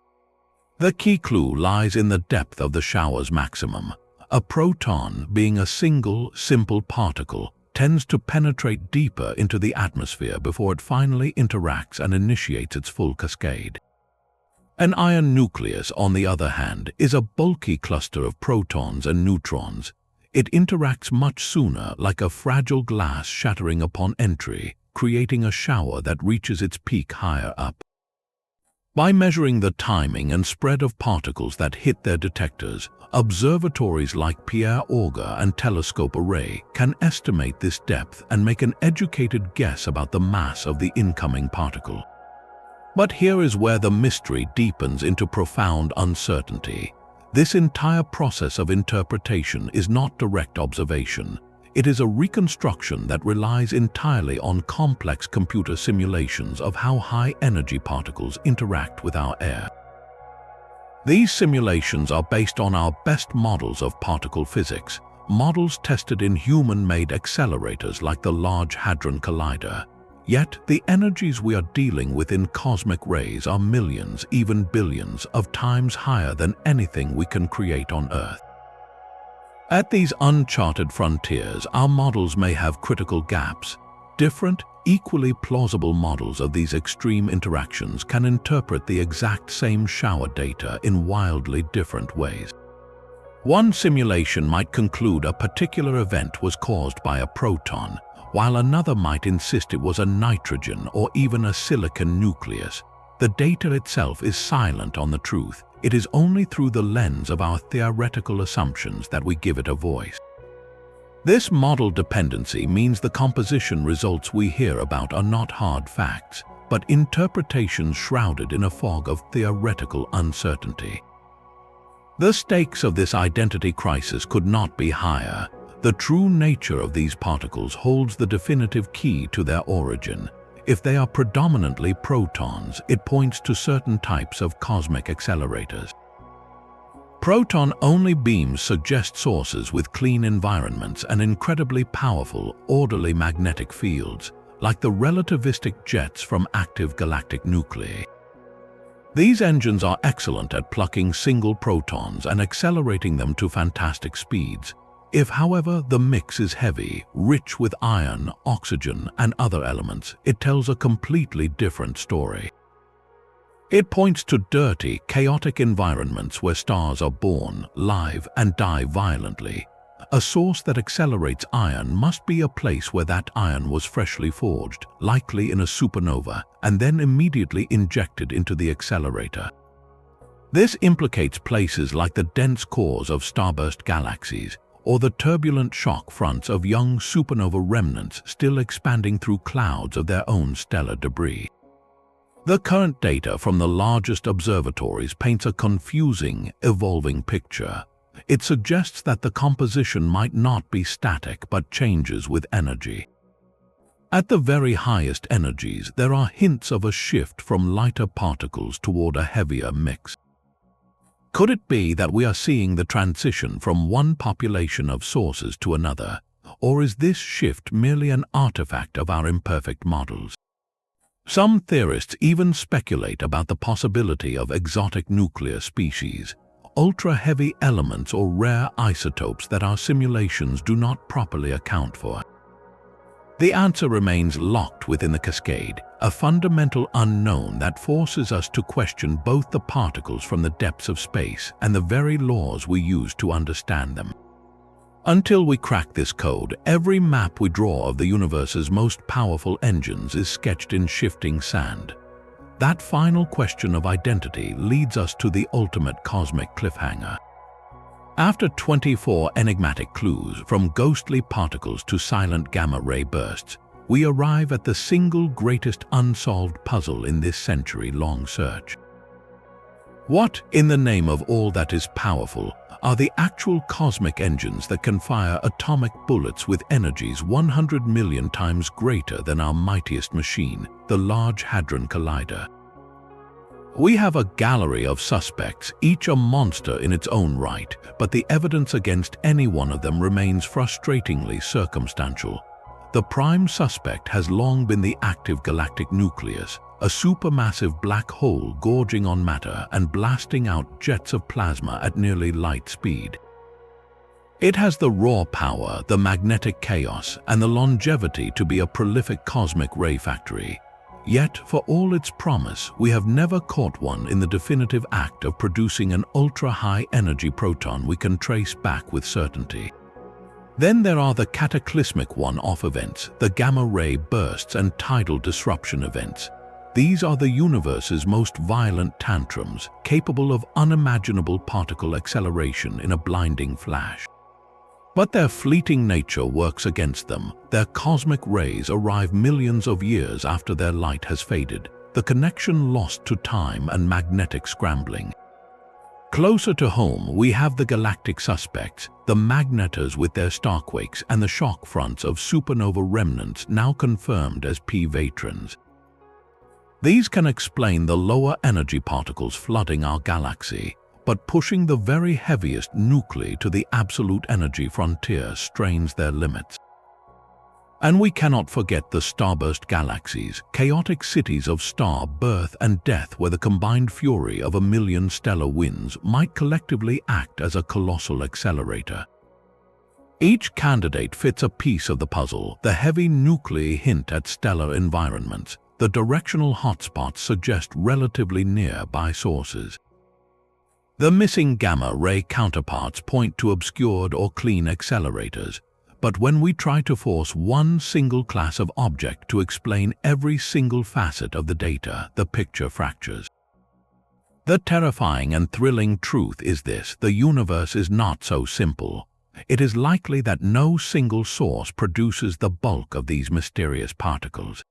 The key clue lies in the depth of the shower's maximum. A proton, being a single, simple particle, tends to penetrate deeper into the atmosphere before it finally interacts and initiates its full cascade. An ion nucleus, on the other hand, is a bulky cluster of protons and neutrons. It interacts much sooner, like a fragile glass shattering upon entry, creating a shower that reaches its peak higher up. By measuring the timing and spread of particles that hit their detectors, observatories like Pierre Auger and Telescope Array can estimate this depth and make an educated guess about the mass of the incoming particle. But here is where the mystery deepens into profound uncertainty. This entire process of interpretation is not direct observation. It is a reconstruction that relies entirely on complex computer simulations of how high-energy particles interact with our air. These simulations are based on our best models of particle physics, models tested in human-made accelerators like the Large Hadron Collider. Yet, the energies we are dealing with in cosmic rays are millions, even billions, of times higher than anything we can create on Earth. At these uncharted frontiers, our models may have critical gaps. Different, equally plausible models of these extreme interactions can interpret the exact same shower data in wildly different ways. One simulation might conclude a particular event was caused by a proton, while another might insist it was a nitrogen or even a silicon nucleus. The data itself is silent on the truth. It is only through the lens of our theoretical assumptions that we give it a voice. This model dependency means the composition results we hear about are not hard facts, but interpretations shrouded in a fog of theoretical uncertainty. The stakes of this identity crisis could not be higher. The true nature of these particles holds the definitive key to their origin. If they are predominantly protons, it points to certain types of cosmic accelerators. Proton-only beams suggest sources with clean environments and incredibly powerful, orderly magnetic fields, like the relativistic jets from active galactic nuclei. These engines are excellent at plucking single protons and accelerating them to fantastic speeds. If, however, the mix is heavy, rich with iron, oxygen, and other elements, it tells a completely different story. It points to dirty, chaotic environments where stars are born, live, and die violently. A source that accelerates iron must be a place where that iron was freshly forged, likely in a supernova, and then immediately injected into the accelerator. This implicates places like the dense cores of starburst galaxies, or the turbulent shock fronts of young supernova remnants still expanding through clouds of their own stellar debris. The current data from the largest observatories paints a confusing, evolving picture. It suggests that the composition might not be static but changes with energy. At the very highest energies, there are hints of a shift from lighter particles toward a heavier mix. Could it be that we are seeing the transition from one population of sources to another, or is this shift merely an artifact of our imperfect models? Some theorists even speculate about the possibility of exotic nuclear species, ultra-heavy elements or rare isotopes that our simulations do not properly account for. The answer remains locked within the cascade, a fundamental unknown that forces us to question both the particles from the depths of space and the very laws we use to understand them. Until we crack this code, every map we draw of the universe's most powerful engines is sketched in shifting sand. That final question of identity leads us to the ultimate cosmic cliffhanger. After 24 enigmatic clues, from ghostly particles to silent gamma-ray bursts, we arrive at the single greatest unsolved puzzle in this century-long search. What, in the name of all that is powerful, are the actual cosmic engines that can fire atomic bullets with energies 100 million times greater than our mightiest machine, the Large Hadron Collider? We have a gallery of suspects, each a monster in its own right, but the evidence against any one of them remains frustratingly circumstantial. The prime suspect has long been the active galactic nucleus, a supermassive black hole gorging on matter and blasting out jets of plasma at nearly light speed. It has the raw power, the magnetic chaos, and the longevity to be a prolific cosmic ray factory. Yet, for all its promise, we have never caught one in the definitive act of producing an ultra-high-energy proton we can trace back with certainty. Then there are the cataclysmic one-off events, the gamma-ray bursts and tidal disruption events. These are the universe's most violent tantrums, capable of unimaginable particle acceleration in a blinding flash. But their fleeting nature works against them. Their cosmic rays arrive millions of years after their light has faded, the connection lost to time and magnetic scrambling. Closer to home, we have the galactic suspects, the magnetars with their starquakes and the shock fronts of supernova remnants now confirmed as P-vatrons. These can explain the lower energy particles flooding our galaxy, but pushing the very heaviest nuclei to the absolute energy frontier strains their limits. And we cannot forget the starburst galaxies, chaotic cities of star birth and death where the combined fury of a million stellar winds might collectively act as a colossal accelerator. Each candidate fits a piece of the puzzle. The heavy nuclei hint at stellar environments. The directional hotspots suggest relatively nearby sources. The missing gamma-ray counterparts point to obscured or clean accelerators, but when we try to force one single class of object to explain every single facet of the data, the picture fractures. The terrifying and thrilling truth is this: the universe is not so simple. It is likely that no single source produces the bulk of these mysterious particles.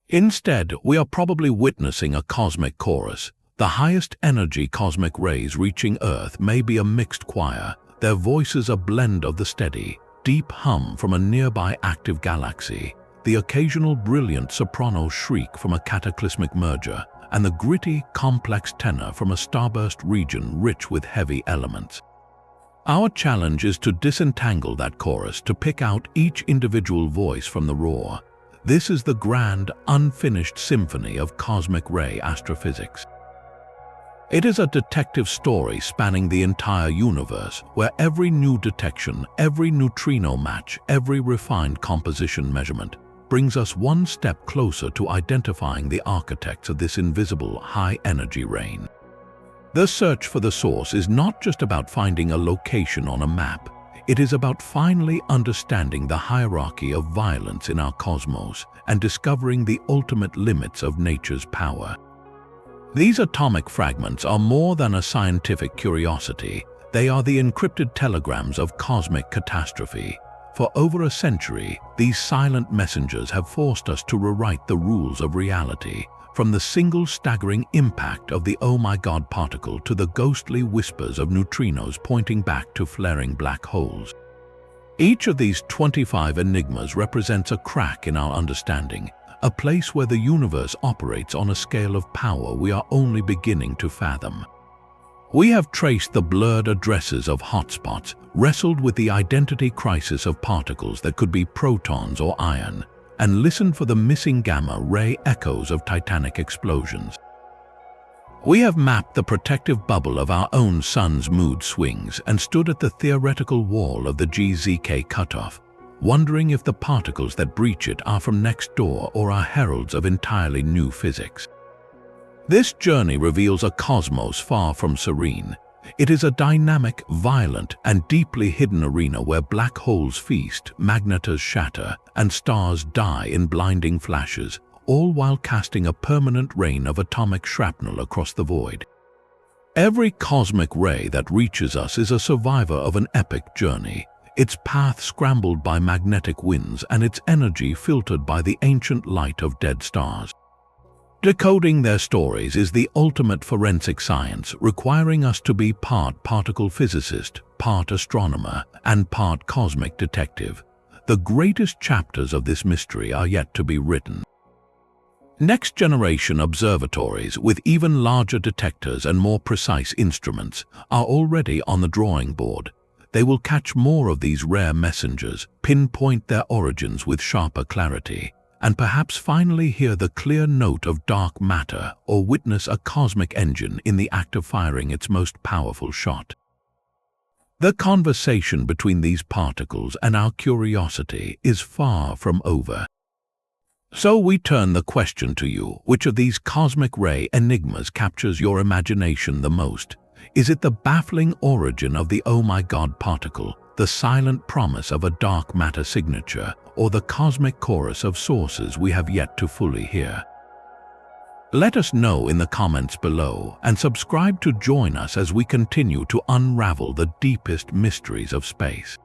Instead, we are probably witnessing a cosmic chorus. The highest energy cosmic rays reaching Earth may be a mixed choir, their voices a blend of the steady, deep hum from a nearby active galaxy, the occasional brilliant soprano shriek from a cataclysmic merger, and the gritty, complex tenor from a starburst region rich with heavy elements. Our challenge is to disentangle that chorus, to pick out each individual voice from the roar. This is the grand, unfinished symphony of cosmic ray astrophysics. It is a detective story spanning the entire universe, where every new detection, every neutrino match, every refined composition measurement brings us one step closer to identifying the architects of this invisible high-energy rain. The search for the source is not just about finding a location on a map. It is about finally understanding the hierarchy of violence in our cosmos and discovering the ultimate limits of nature's power. These atomic fragments are more than a scientific curiosity. They are the encrypted telegrams of cosmic catastrophe. For over a century, these silent messengers have forced us to rewrite the rules of reality, from the single staggering impact of the oh my god particle to the ghostly whispers of neutrinos pointing back to flaring black holes. Each of these 25 enigmas represents a crack in our understanding, a place where the universe operates on a scale of power we are only beginning to fathom. We have traced the blurred addresses of hotspots, wrestled with the identity crisis of particles that could be protons or iron, and listened for the missing gamma-ray echoes of titanic explosions. We have mapped the protective bubble of our own sun's mood swings and stood at the theoretical wall of the GZK cutoff, wondering if the particles that breach it are from next door or are heralds of entirely new physics. This journey reveals a cosmos far from serene. It is a dynamic, violent, and deeply hidden arena where black holes feast, magnetars shatter, and stars die in blinding flashes, all while casting a permanent rain of atomic shrapnel across the void. Every cosmic ray that reaches us is a survivor of an epic journey, its path scrambled by magnetic winds and its energy filtered by the ancient light of dead stars. Decoding their stories is the ultimate forensic science, requiring us to be part particle physicist, part astronomer, and part cosmic detective. The greatest chapters of this mystery are yet to be written. Next-generation observatories with even larger detectors and more precise instruments are already on the drawing board. They will catch more of these rare messengers, pinpoint their origins with sharper clarity, and perhaps finally hear the clear note of dark matter or witness a cosmic engine in the act of firing its most powerful shot. The conversation between these particles and our curiosity is far from over. So we turn the question to you: which of these cosmic ray enigmas captures your imagination the most? Is it the baffling origin of the oh my god particle, the silent promise of a dark matter signature, or the cosmic chorus of sources we have yet to fully hear? Let us know in the comments below and subscribe to join us as we continue to unravel the deepest mysteries of space.